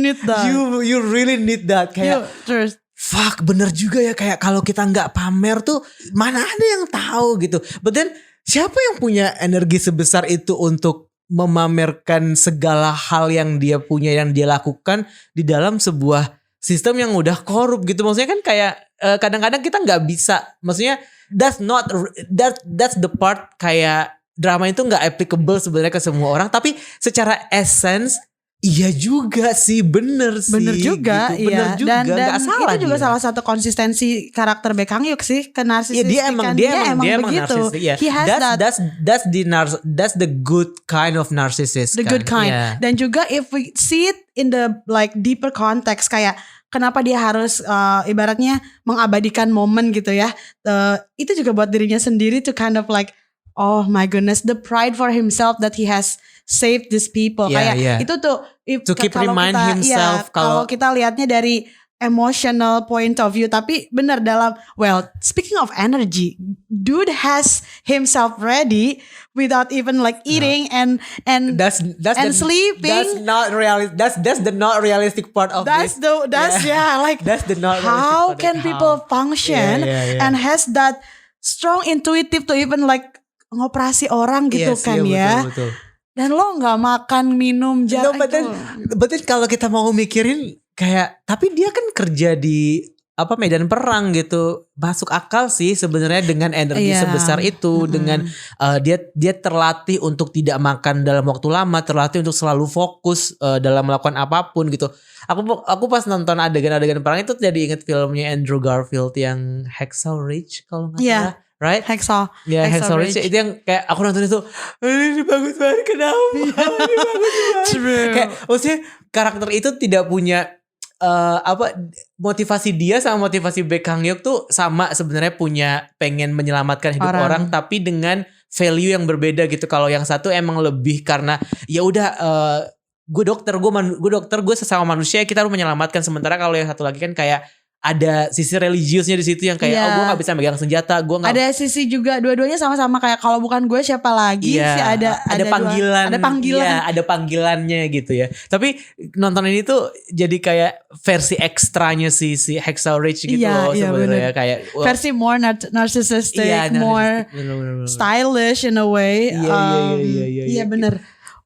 really need that. Kayak Terus fuck, bener juga ya, kayak kalau kita nggak pamer tuh mana ada yang tahu gitu. But then siapa yang punya energi sebesar itu untuk memamerkan segala hal yang dia punya, yang dia lakukan di dalam sebuah sistem yang udah korup gitu. Maksudnya kan kayak kadang-kadang kita nggak bisa. Maksudnya that's the part kayak drama itu nggak applicable sebenarnya ke semua orang. Tapi secara essence iya juga sih, bener juga, gitu. Bener iya. juga, Dan gak salah itu juga dia. salah satu konsistensi karakter Baek Kang-hyuk sih, kenarsisistikan. Dia emang begitu. narsistik, ya. He has That's the good kind of narcissist. the good kind. Yeah. Dan juga if we see it in the like deeper context, kayak kenapa dia harus ibaratnya mengabadikan momen gitu ya. Itu juga buat dirinya sendiri to kind of like, oh my goodness, the pride for himself that he has saved these people. Kayak itu tuh to keep remind himself kalau kita lihatnya dari emotional point of view. Tapi benar dalam, well, speaking of energy, dude has himself ready without even like eating and that's sleeping. That's not realistic. That's the not realistic part of That's this. Like That's the not realistic how part. can people function and has that strong intuitive to even like ngoperasi orang gitu kan ya. Betul. Dan lo nggak makan minum No, but then kalau kita mau mikirin kayak, tapi dia kan kerja di medan perang gitu, masuk akal sih sebenarnya dengan energi sebesar itu, dengan dia terlatih untuk tidak makan dalam waktu lama, terlatih untuk selalu fokus dalam melakukan apapun gitu. Aku pas nonton adegan-adegan perang itu jadi inget filmnya Andrew Garfield yang Hacksaw Ridge kalau nggak salah. Right? Hacksaw. Ya, Hacksaw Ridge itu yang kayak aku nonton itu, ini bagus banget, kenapa? Ini bagus banget. Kayak maksudnya karakter itu tidak punya motivasi dia sama motivasi Baek Kang-hyuk tuh sama sebenarnya, punya pengen menyelamatkan hidup orang tapi dengan value yang berbeda gitu. Kalau yang satu emang lebih karena ya udah gue dokter, gue sesama manusia, kita harus menyelamatkan. Sementara kalau yang satu lagi kan kayak ada sisi religiusnya di situ yang kayak gue nggak bisa megang senjata, gue nggak. Ada sisi juga dua-duanya sama-sama kayak kalau bukan gue siapa lagi sih, ada panggilan, ada panggilannya gitu ya. Tapi nonton ini tuh jadi kayak versi ekstranya si Hacksaw Ridge gitu loh sebenarnya, kayak versi more narcissistic, more bener. stylish in a way. Iya bener.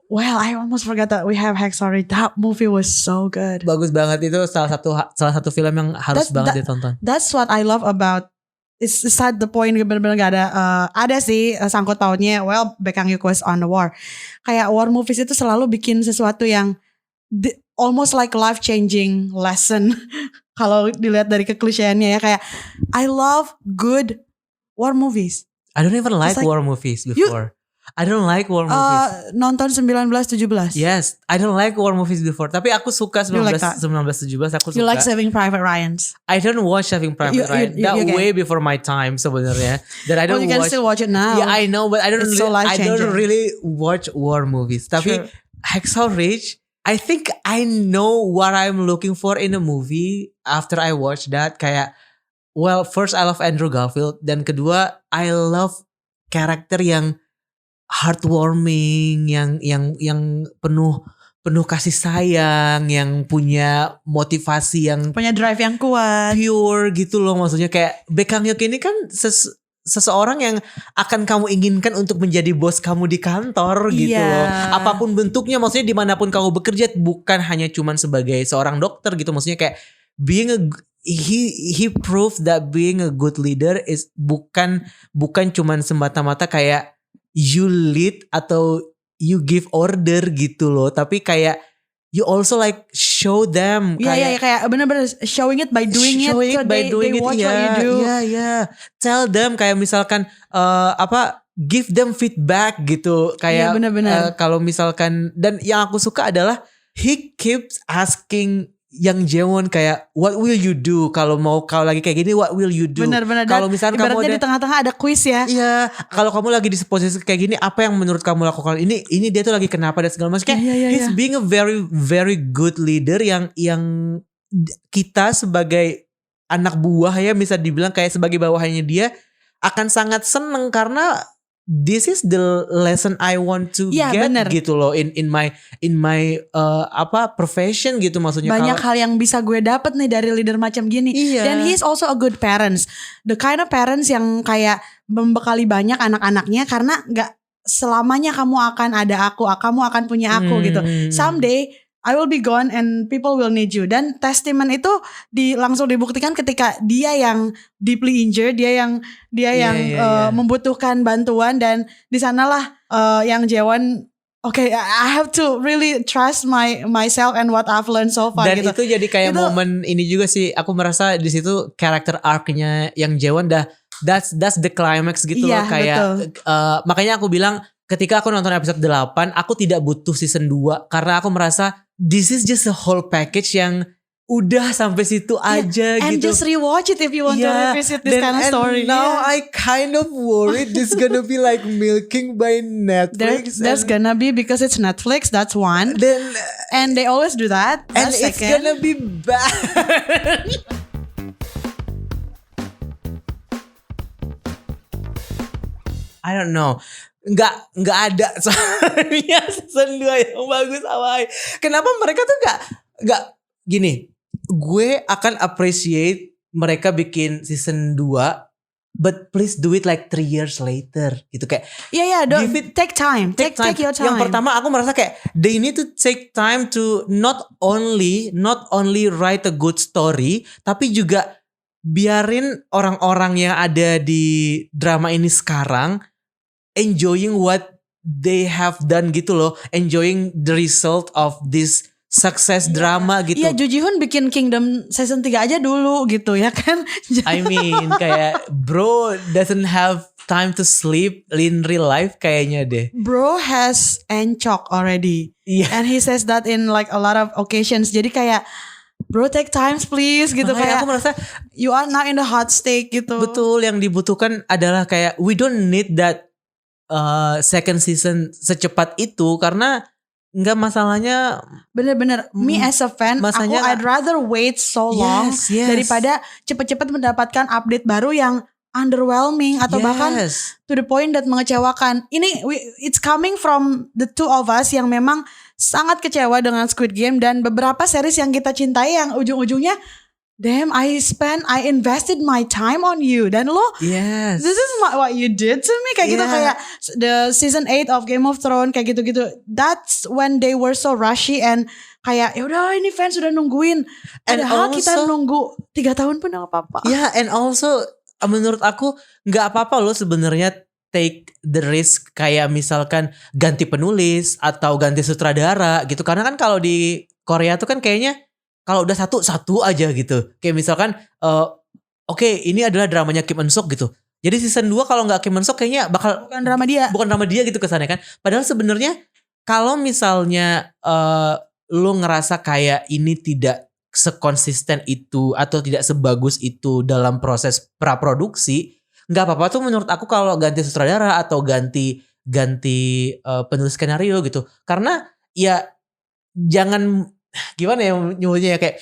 Well, I almost forgot that we have Hacksaw Ridge. That movie was so good. Bagus banget, itu salah satu film yang harus banget ditonton. That's what I love about. It's sad the point, bener-bener gak ada sih sangkut pautnya. Well, Baek Kang-hyuk was on the war. Kayak war movies itu selalu bikin sesuatu yang almost like life changing lesson. Kalau dilihat dari kekliseannya ya, kayak I love good war movies. I don't even like war movies before. I don't like war movies. Nonton 1917. Yes, I don't like war movies before. Tapi aku suka 1917. Aku suka. You like Saving Private Ryan? I don't watch Saving Private Ryan. That way before my time sebenarnya. That I don't you can still watch it now. Yeah, I know, but I don't It's really watch war movies. Tapi Hacksaw Ridge, I think I know what I'm looking for in a movie after I watch that. Kayak, well, first I love Andrew Garfield, dan kedua I love karakter yang heartwarming, yang penuh kasih sayang, yang punya motivasi, yang punya drive yang kuat, pure gitu loh. Maksudnya kayak Baek Kang-hyuk ini kan seseorang yang akan kamu inginkan untuk menjadi bos kamu di kantor gitu loh. Apapun bentuknya, maksudnya dimanapun kamu bekerja, bukan hanya cuman sebagai seorang dokter gitu. Maksudnya kayak he proved that being a good leader is bukan cuman semata-mata kayak you lead atau you give order gitu loh, tapi kayak you also like show them Iya kayak bener-bener showing it by doing it, so they watch what you do. Iya. Tell them kayak misalkan give them feedback gitu kayak bener-bener. Kalau misalkan, dan yang aku suka adalah he keeps asking yang Jaewon kayak what will you do kalau lagi kayak gini, what will you do. Bener-bener. Kalau misalkan kamu di tengah-tengah ada quiz ya. Iya, kalau kamu lagi di posisi kayak gini, apa yang menurut kamu lakukan? Ini dia tuh lagi kenapa dan segala macam. He's being a very very good leader yang kita sebagai anak buah ya bisa dibilang kayak sebagai bawahannya dia akan sangat seneng karena this is the lesson I want to get bener. gitu loh in my profession gitu, maksudnya banyak hal yang bisa gue dapet nih dari leader macam gini. Dan he's also a good parents, the kind of parents yang kayak membekali banyak anak-anaknya karena nggak selamanya kamu akan ada aku, kamu akan punya aku gitu. Someday I will be gone and people will need you. Dan testament itu langsung dibuktikan ketika dia yang deeply injured, dia yang membutuhkan bantuan, dan di sanalah yang Jaewon I have to really trust myself and what I've learned so far. Dan gitu. itu jadi kayak momen ini juga sih, aku merasa di situ karakter arc-nya yang Jaewon that's the climax gitu loh, kayak makanya aku bilang ketika aku nonton episode 8 aku tidak butuh season 2 karena aku merasa this is just a whole package yang udah sampai situ aja and gitu. just rewatch it if you want to revisit this kind of story. And now I kind of worried this gonna be like milking by Netflix. There's gonna be, because it's Netflix, that's one. And they always do that. And it's gonna be bad. I don't know. Nggak ada soalnya season 2 yang bagus awal. Kenapa mereka tuh nggak gini? Gue akan appreciate mereka bikin season 2, but please do it like 3 years later gitu, kayak don't take time. Take your time. Yang pertama aku merasa kayak they need to take time to not only write a good story, tapi juga biarin orang-orang yang ada di drama ini sekarang enjoying what they have done gitu loh, enjoying the result of this success drama gitu. Iya, Joo Ji-hoon bikin Kingdom season 3 aja dulu gitu ya kan. I mean kayak bro doesn't have time to sleep in real life kayaknya deh. Bro has encok already. And he says that in like a lot of occasions. Jadi kayak bro take times please gitu. Makanya kayak aku merasa you are now in the hot state gitu. Betul, yang dibutuhkan adalah kayak we don't need that second season secepat itu, karena nggak masalahnya bener-bener me as a fan I'd rather wait so long daripada cepet-cepet mendapatkan update baru yang underwhelming atau bahkan to the point that mengecewakan. It's coming from the two of us yang memang sangat kecewa dengan Squid Game dan beberapa series yang kita cintai yang ujung-ujungnya damn, I invested my time on you. Dan lo, this is what you did to me. Kayak gitu, kayak the season 8 of Game of Thrones, kayak gitu-gitu. That's when they were so rushy and kayak yaudah ini fans sudah nungguin. Padahal kita nunggu 3 tahun pun gak apa-apa. And also menurut aku gak apa-apa loh sebenarnya take the risk, kayak misalkan ganti penulis atau ganti sutradara gitu. Karena kan kalau di Korea tuh kan kayaknya kalau udah satu aja gitu. Kayak misalkan oke, ini adalah dramanya Kim Eun Sok gitu. Jadi season 2 kalau gak Kim Eun Sok kayaknya bakal bukan drama dia gitu kesannya kan. Padahal sebenarnya kalau misalnya lo ngerasa kayak ini tidak sekonsisten itu atau tidak sebagus itu dalam proses praproduksi, gak apa-apa tuh menurut aku kalau ganti sutradara atau ganti penulis skenario gitu. Karena ya jangan, gimana ya nyebutnya ya, kayak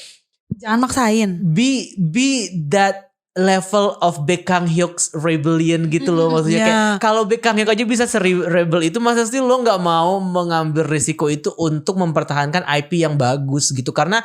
jangan maksain. Be that level of Baek Kang Hyuk's rebellion gitu loh, maksudnya kayak kalau Baek Kang Hyuk aja bisa rebel itu, masa sih lo nggak mau mengambil risiko itu untuk mempertahankan IP yang bagus gitu. Karena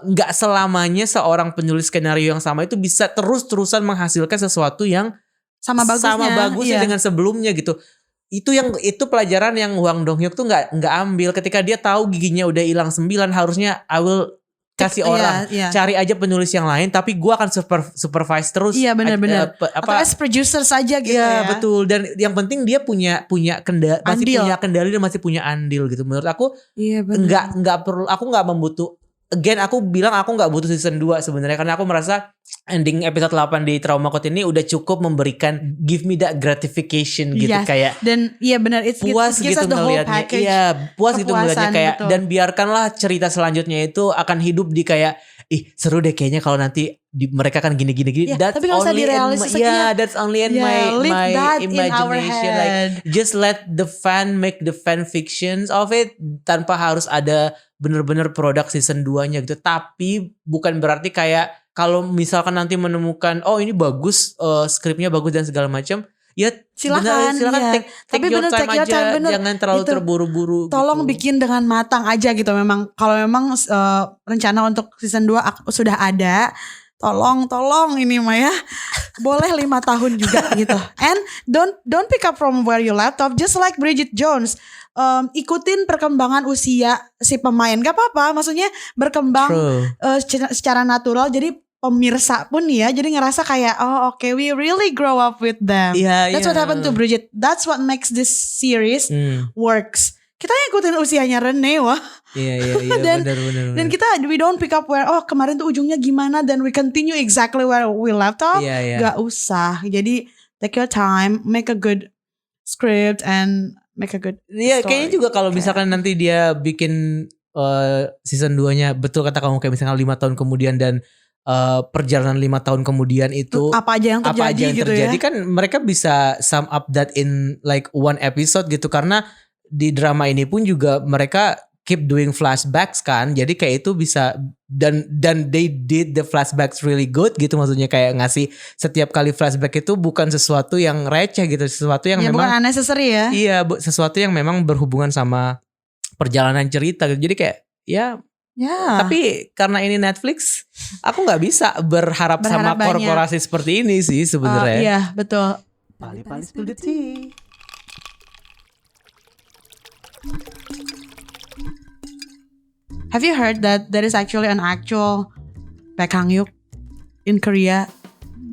nggak selamanya seorang penulis skenario yang sama itu bisa terus-terusan menghasilkan sesuatu yang sama bagusnya dengan sebelumnya gitu. Itu pelajaran yang Hwang Dong Hyuk tuh nggak ambil ketika dia tahu giginya udah hilang 9, harusnya I will kasih orang, cari aja penulis yang lain, tapi gue akan supervise terus. Iya benar-benar. Atau as producer saja gitu ya. Iya betul. Dan yang penting dia punya kendali, masih punya kendali dan masih punya andil gitu. Menurut aku nggak perlu. Aku nggak membutuh. Again aku bilang aku nggak butuh season 2 sebenarnya, karena aku merasa ending episode 8 di Trauma Code ini udah cukup memberikan give me that gratification gitu, kayak dan iya benar puas gitu ngelihatnya. Iya puas gitu ngelihatnya kayak betul. Dan biarkanlah cerita selanjutnya itu akan hidup di kayak seru deh kayaknya kalau nanti mereka kan gini. That's tapi kalau only that's only in my imagination. Like just let the fan make the fan fictions of it tanpa harus ada bener-bener produk season 2-nya gitu. Tapi bukan berarti kayak kalau misalkan nanti menemukan ini bagus, skripnya bagus dan segala macam, ya silakan take your time aja, jangan terlalu terburu-buru. Tolong gitu. Bikin dengan matang aja gitu. Memang kalau memang rencana untuk season 2 sudah ada, tolong ini Maya boleh 5 tahun juga gitu. And don't pick up from where you left off, just like Bridget Jones. Ikutin perkembangan usia si pemain, gak apa-apa, maksudnya berkembang secara natural, jadi pemirsa pun ya jadi ngerasa kayak okay, we really grow up with them. That's what happened to Bridget. That's what makes this series works. Kita ngikutin usianya Rene, wah. Iya, benar. Dan kita we don't pick up where kemarin tuh ujungnya gimana, dan we continue exactly where we left off. Gak usah. Jadi take your time, make a good script and make a good story. Kayaknya juga kalau misalkan nanti dia bikin season 2-nya, betul kata kamu, kayak misalkan 5 tahun kemudian dan perjalanan 5 tahun kemudian itu apa aja yang terjadi kan mereka bisa sum up that in like one episode gitu, karena di drama ini pun juga mereka keep doing flashbacks kan, jadi kayak itu bisa dan they did the flashbacks really good gitu, maksudnya kayak ngasih setiap kali flashback itu bukan sesuatu yang receh gitu, sesuatu yang memang bukan unnecessary ya. Iya, sesuatu yang memang berhubungan sama perjalanan cerita gitu. Jadi kayak tapi karena ini Netflix, aku nggak bisa berharap sama banyak korporasi seperti ini sih sebenarnya. Iya betul. Pali-pali spill the tea. Have you heard that there is actually an actual Baek Hang-hyuk in Korea?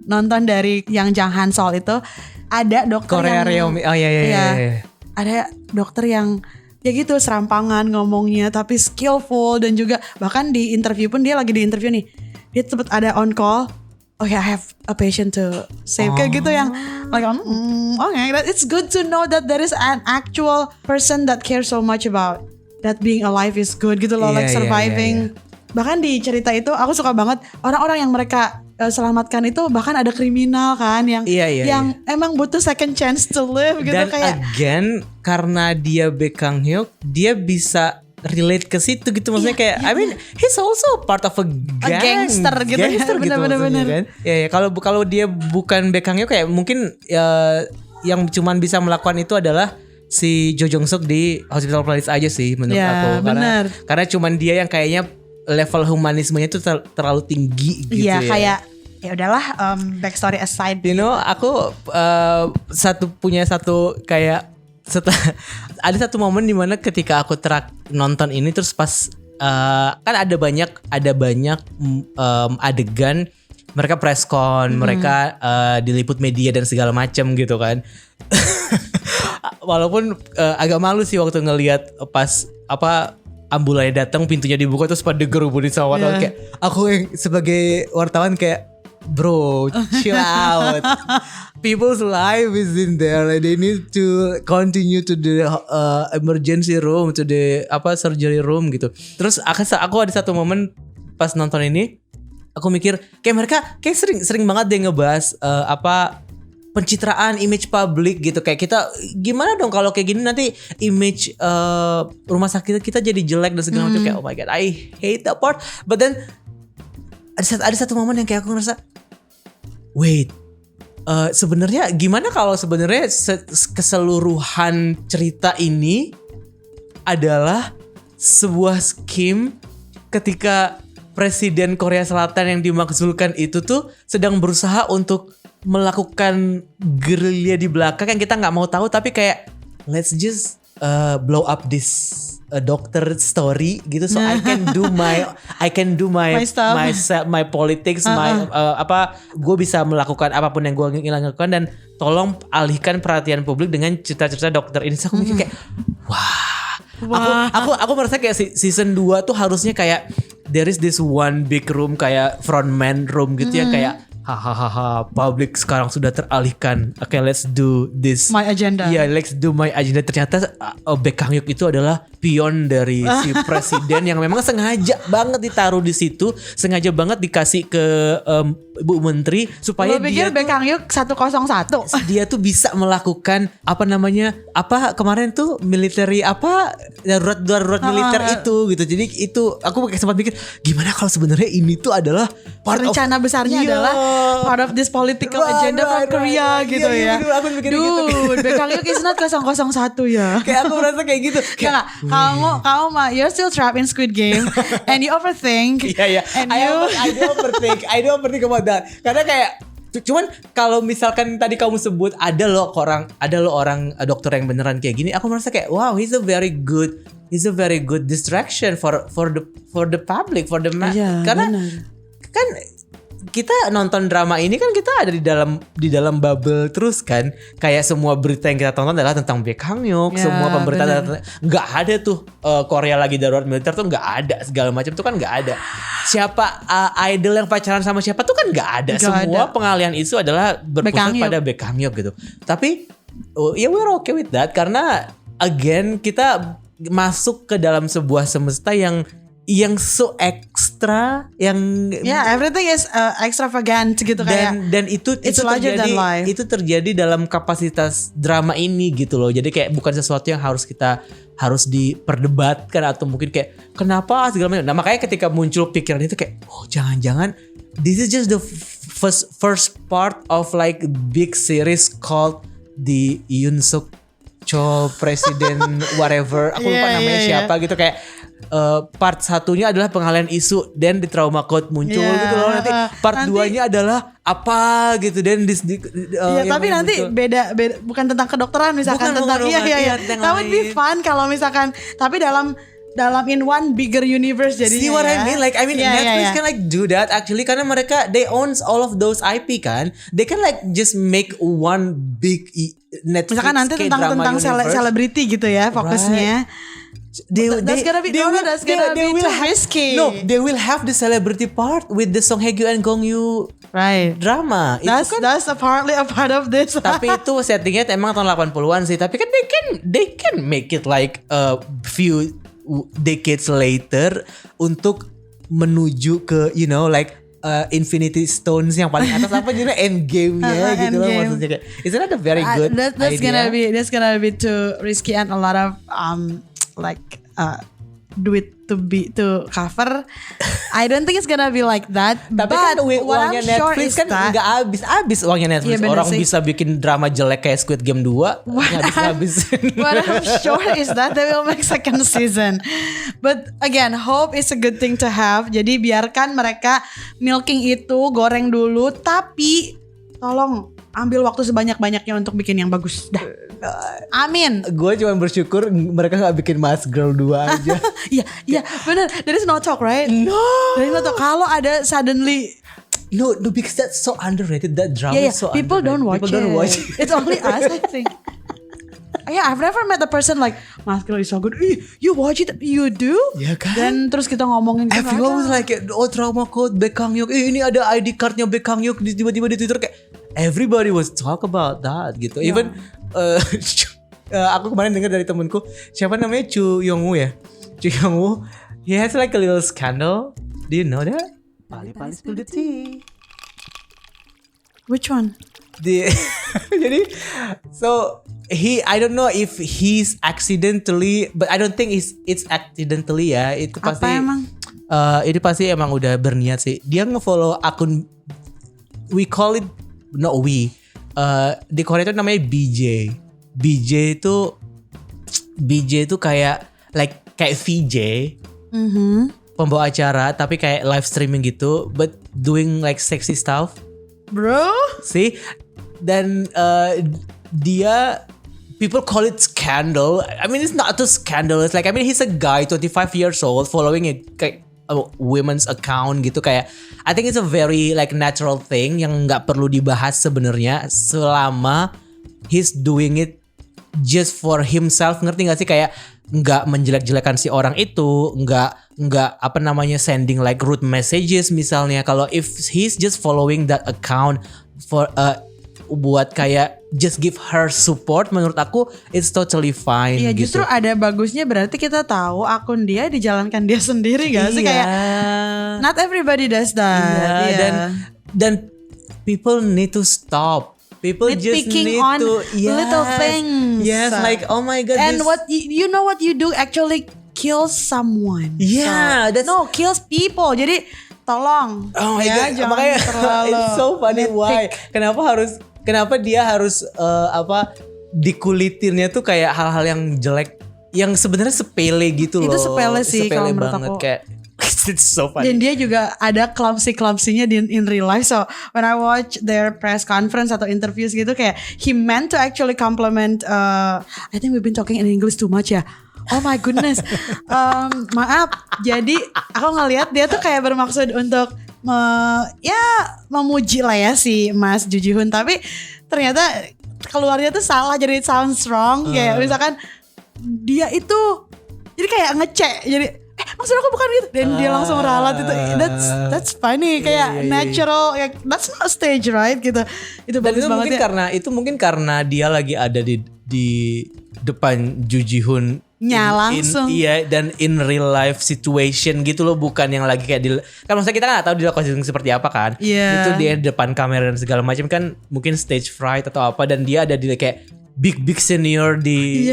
Nonton dari yang Jang Han Sol itu, ada dokter Korea yang iya. Ada dokter yang ya gitu serampangan ngomongnya tapi skillful, dan juga bahkan di interview pun dia lagi di interview nih, dia sempat ada on call. I have a patient to save, kayak gitu yang like okay, it's good to know that there is an actual person that cares so much about that being alive is good gitu loh, like surviving. Bahkan di cerita itu aku suka banget orang-orang yang mereka selamatkan itu bahkan ada kriminal kan yang emang butuh second chance to live gitu. Dan kayak again karena dia Baek Hang-hyuk, dia bisa relate ke situ gitu, maksudnya kayak I mean he's also part of a gangster gitu bener-bener kan. Ya kalau dia bukan Baek Hang-hyuk kayak mungkin yang cuman bisa melakukan itu adalah si Jo Jong Suk di Hospital Playlist aja sih menurut aku, karena cuman dia yang kayaknya level humanismenya itu terlalu tinggi gitu. Kayak ya udahlah, backstory aside, aku punya satu kayak ada satu momen dimana ketika aku nonton ini terus pas kan ada banyak adegan mereka press con, mereka diliput media dan segala macam gitu kan. Walaupun agak malu sih waktu ngelihat pas ambulannya datang, pintunya dibuka terus pada gerubukin sama wartawan, kayak aku yang sebagai wartawan kayak bro chill out. People's life is in there, like they need to continue to the emergency room, to the surgery room gitu. Terus aku ada satu momen pas nonton ini, aku mikir kayak mereka kayak sering banget deh ngebahas pencitraan image publik gitu, kayak kita gimana dong kalau kayak gini nanti image rumah sakit kita jadi jelek dan segala macam, kayak oh my god I hate that part. But then ada satu momen yang kayak aku ngerasa wait, sebenarnya gimana kalau sebenarnya keseluruhan cerita ini adalah sebuah scheme ketika Presiden Korea Selatan yang dimaksudkan itu tuh sedang berusaha untuk melakukan gerilya di belakang yang kita nggak mau tahu, tapi kayak let's just blow up this doctor story gitu, so I can do my My stuff. my politics, gue bisa melakukan apapun yang gue ingin lakukan dan tolong alihkan perhatian publik dengan cerita-cerita dokter ini. So aku mikir kayak Aku merasa kayak season 2 tuh harusnya kayak there is this one big room kayak frontman room gitu yang kayak hahaha publik sekarang sudah teralihkan. Oke, let's do this. My agenda. Iya, let's do my agenda. Ternyata Baek Kang Hyuk itu adalah pion dari si presiden yang memang sengaja banget ditaruh di situ, sengaja banget dikasih ke Bu Menteri supaya Lo pikir Baek Kang Hyuk 101? Dia tuh bisa melakukan kemarin tuh military darurat militer itu gitu. Jadi itu aku sempat pikir gimana kalau sebenarnya ini tuh adalah rencana besarnya adalah part of this political agenda from Korea gitu ya. Aku mikir gitu. Dude, Baek Kang Hyuk is not 001 ya. Kayak aku merasa kayak gitu. Kayak kamu mah you're still trapped in Squid Game and you overthink. Iya. I do overthink about that. Karena kayak cuman kalau misalkan tadi kamu sebut ada lo orang dokter yang beneran kayak gini, aku merasa kayak wow, he's a very good distraction for the public, for the karena bener. Kan kita nonton drama ini kan kita ada di dalam bubble terus kan, kayak semua berita yang kita tonton adalah tentang Baek Kang Hyuk, semua pemberitaan nggak ada tuh Korea lagi darurat militer tuh nggak ada, segala macam tuh kan nggak ada. Siapa idol yang pacaran sama siapa tuh kan nggak ada. Semua pengalihan isu adalah berpusat pada Baek Kang Hyuk gitu. Tapi we're okay with that karena again kita masuk ke dalam sebuah semesta yang so ekstra, yang everything is extravagant gitu kayak. Dan itu terjadi dalam kapasitas drama ini gitu loh. Jadi kayak bukan sesuatu yang harus diperdebatkan atau mungkin kayak kenapa segala macam. Nah, makanya ketika muncul pikiran itu kayak jangan-jangan this is just the first part of like big series called the Yoon Suk Chol Presiden whatever. Aku lupa namanya siapa gitu kayak part satunya adalah pengalihan isu dan di trauma code muncul gitu loh, nanti part 2-nya adalah apa gitu dan tapi nanti beda bukan tentang kedokteran misalkan tentang that would be fun kalau misalkan tapi dalam in one bigger universe jadinya. See what I mean? Like Netflix can like do that actually karena mereka they owns all of those IP kan. They can like just make one big Netflix misalkan nanti tentang selebriti gitu ya fokusnya. That's gonna be too risky. No, they will have the celebrity part with the Song Hye Kyo and Gong Yoo drama. That's apparently a part of this. Tapi itu settingnya emang tahun 80-an sih. Tapi kan they can make it like a few decades later untuk menuju ke Infinity Stones yang paling atas apa juga Endgame-nya gitu loh maksudnya kayak. Is that a very good idea? That's gonna be too risky and a lot of duit to cover. I don't think it's gonna be like that. Tapi but kan uangnya Netflix kan nggak habis uangnya Netflix. Yeah, orang bisa bikin drama jelek kayak Squid Game 2 habis. What I'm sure is that they will make second season. But again, hope is a good thing to have. Jadi biarkan mereka milking itu, goreng dulu. Tapi tolong ambil waktu sebanyak-banyaknya untuk bikin yang bagus. Dah. Amin. Gue cuma bersyukur mereka gak bikin Mas Girl 2 aja. Iya benar. There is no talk, right? No. There is no talk. Kalau ada suddenly No, because that's so underrated. That drama is so people underrated. Don't watch it. It's only us, I think. Yeah, I've never met a person like Mas Girl is so good. You watch it, you do? Ya kan? Dan terus kita ngomongin everyone was like, trauma code Baek Kang Hyuk. Ini ada ID cardnya Baek Kang Hyuk. Tiba-tiba di Twitter kayak everybody was talk about that gitu. Yeah. Even aku kemarin dengar dari temenku, siapa namanya Chu Yong-woo ya. Chu Yong-woo, he has like a little scandal. Do you know that? Pali-pali spill the tea. Which one? Jadi I don't know if he's accidentally, but I don't think it's accidentally ya. Itu pasti. Apa emang? Itu pasti emang udah berniat sih. Dia nge-follow akun, we call it di Korea itu namanya BJ. BJ itu kayak VJ. Pembawa acara tapi kayak live streaming gitu, but doing like sexy stuff. Bro, dan dia people call it scandal. I mean, it's not a scandal. It's like, I mean, he's a guy 25 years old following a women's account gitu, kayak I think it's a very like natural thing yang nggak perlu dibahas sebenarnya selama he's doing it just for himself. Ngerti gak sih, kayak nggak menjelek-jelekan si orang itu, nggak apa namanya sending like rude messages misalnya. Kalau if he's just following that account for buat kayak just give her support, menurut aku it's totally fine. Iya, gitu. justru ada bagusnya, berarti kita tahu akun dia dijalankan dia sendiri gak sih, kayak not everybody does that. Iya. Dan people need to stop. People just Nitpicking need on to little things. Yes, like oh my god. And this- what you know what you do actually kills someone. Yeah, that's no, kills people. Jadi tolong. Oh my god, jangan makanya terlalu it's so funny. Why? Kenapa dia harus dikulitinnya tuh kayak hal-hal yang jelek, yang sebenarnya sepele gitu loh. Itu sepele sih kalau menurut banget, aku. kayak it's so funny. Dan dia juga ada clumsy-clumsynya in real life. So when I watch their press conference atau interviews gitu, kayak he meant to actually compliment. I think we've been talking in English too much ya. Oh my goodness. Maaf. Jadi aku ngelihat dia tuh kayak bermaksud untuk memuji lah ya si Mas Ju Ji Hoon, tapi ternyata keluarnya tuh salah, jadi it sounds wrong. Kayak misalkan dia itu jadi kayak ngecek, jadi maksud aku bukan gitu, dan dia langsung ralat itu. That's funny, kayak natural, kayak that's not stage right gitu. Itu Dan bagus itu banget mungkin karena dia lagi ada di depan Ju Ji Hoon langsung. Iya, dan in real life situation gitu loh, bukan yang lagi kayak kan maksudnya kita nggak tahu di lokasi seperti apa kan. Iya. Itu dia depan kamera dan segala macam kan, mungkin stage fright atau apa, dan dia ada di kayak big senior di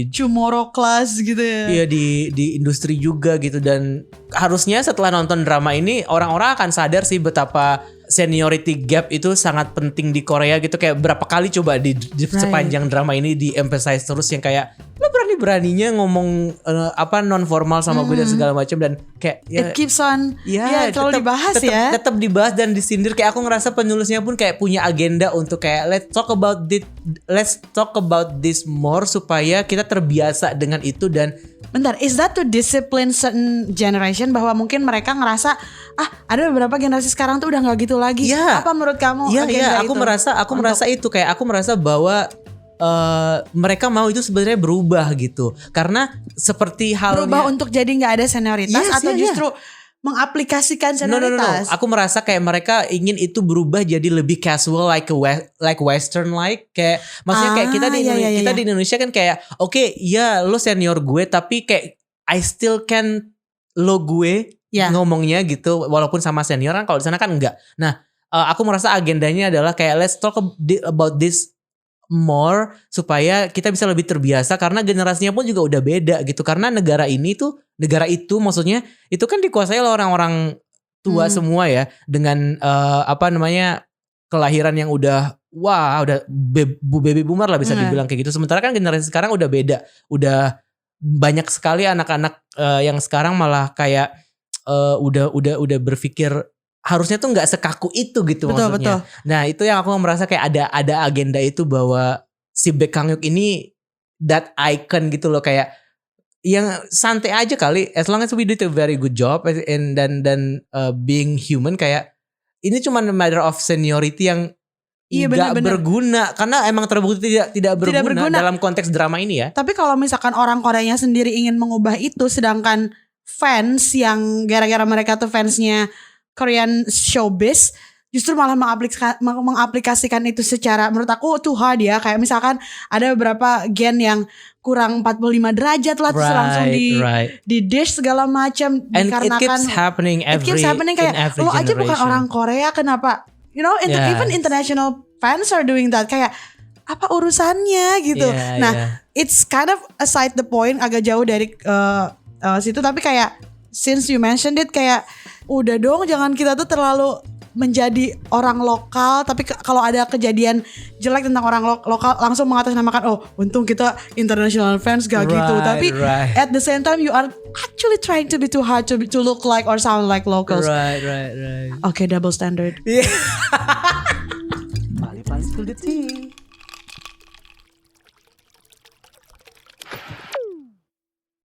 tomorrow class gitu ya. Iya, di industri juga gitu. Dan harusnya setelah nonton drama ini orang-orang akan sadar sih betapa seniority gap itu sangat penting di Korea gitu. Kayak berapa kali coba di sepanjang drama ini di emphasize terus yang kayak lo berani-beraninya ngomong non formal sama gue dan segala macam, dan kayak it keeps on terlalu dibahas ya. Tetap dibahas dan disindir. Kayak aku ngerasa penulisnya pun kayak punya agenda untuk kayak let's talk about this more supaya kita terbiasa dengan itu. Dan bentar, is that to discipline certain generation, bahwa mungkin mereka ngerasa ada beberapa generasi sekarang tuh udah nggak gitu lagi. Yeah. Apa menurut kamu? Iya, aku merasa itu kayak aku merasa bahwa mereka mau itu sebenarnya berubah gitu, karena seperti halnya berubah untuk jadi nggak ada senioritas atau justru mengaplikasikan senioritas. No. Aku merasa kayak mereka ingin itu berubah jadi lebih casual, like western like, kayak maksudnya kayak kita di Indonesia kan kayak lo senior gue, tapi kayak I still can lo gue ngomongnya gitu walaupun sama senior kan. Kalau di sana kan enggak. Nah, aku merasa agendanya adalah kayak let's talk about this more supaya kita bisa lebih terbiasa, karena generasinya pun juga udah beda gitu. Karena negara itu maksudnya itu kan dikuasai oleh orang-orang tua semua ya, dengan kelahiran yang udah baby boomer lah bisa dibilang kayak gitu. Sementara kan generasi sekarang udah beda, udah banyak sekali anak-anak yang sekarang malah kayak udah berpikir harusnya tuh nggak sekaku itu gitu. Maksudnya. Betul. Nah itu yang aku merasa kayak ada agenda itu, bahwa si Baek Kang Hyuk ini that icon gitu loh, kayak yang santai aja kali, as long as we do a very good job and dan being human, kayak ini cuma matter of seniority yang nggak berguna, karena emang terbukti tidak berguna dalam konteks drama ini ya. Tapi kalau misalkan orang Koreanya sendiri ingin mengubah itu, sedangkan fans yang gara-gara mereka tuh fansnya Korean showbiz justru malah mengaplikasikan itu secara, menurut aku too hard ya. Kayak misalkan ada beberapa gen yang kurang 45 derajat lah, terus langsung di dish segala macam, dikarenakan it keeps happening kayak lo aja bukan orang Korea, kenapa even international fans are doing that, kayak apa urusannya gitu. It's kind of aside the point, agak jauh dari situ, tapi kayak since you mentioned it, kayak udah dong, jangan kita tuh terlalu menjadi orang lokal, tapi kalau ada kejadian jelek tentang orang lokal langsung mengatasnamakan untung kita international fans gak gitu. Tapi at the same time you are actually trying to be too hard to look like or sound like locals. Right. Okay, double standard. Bali spill the tea.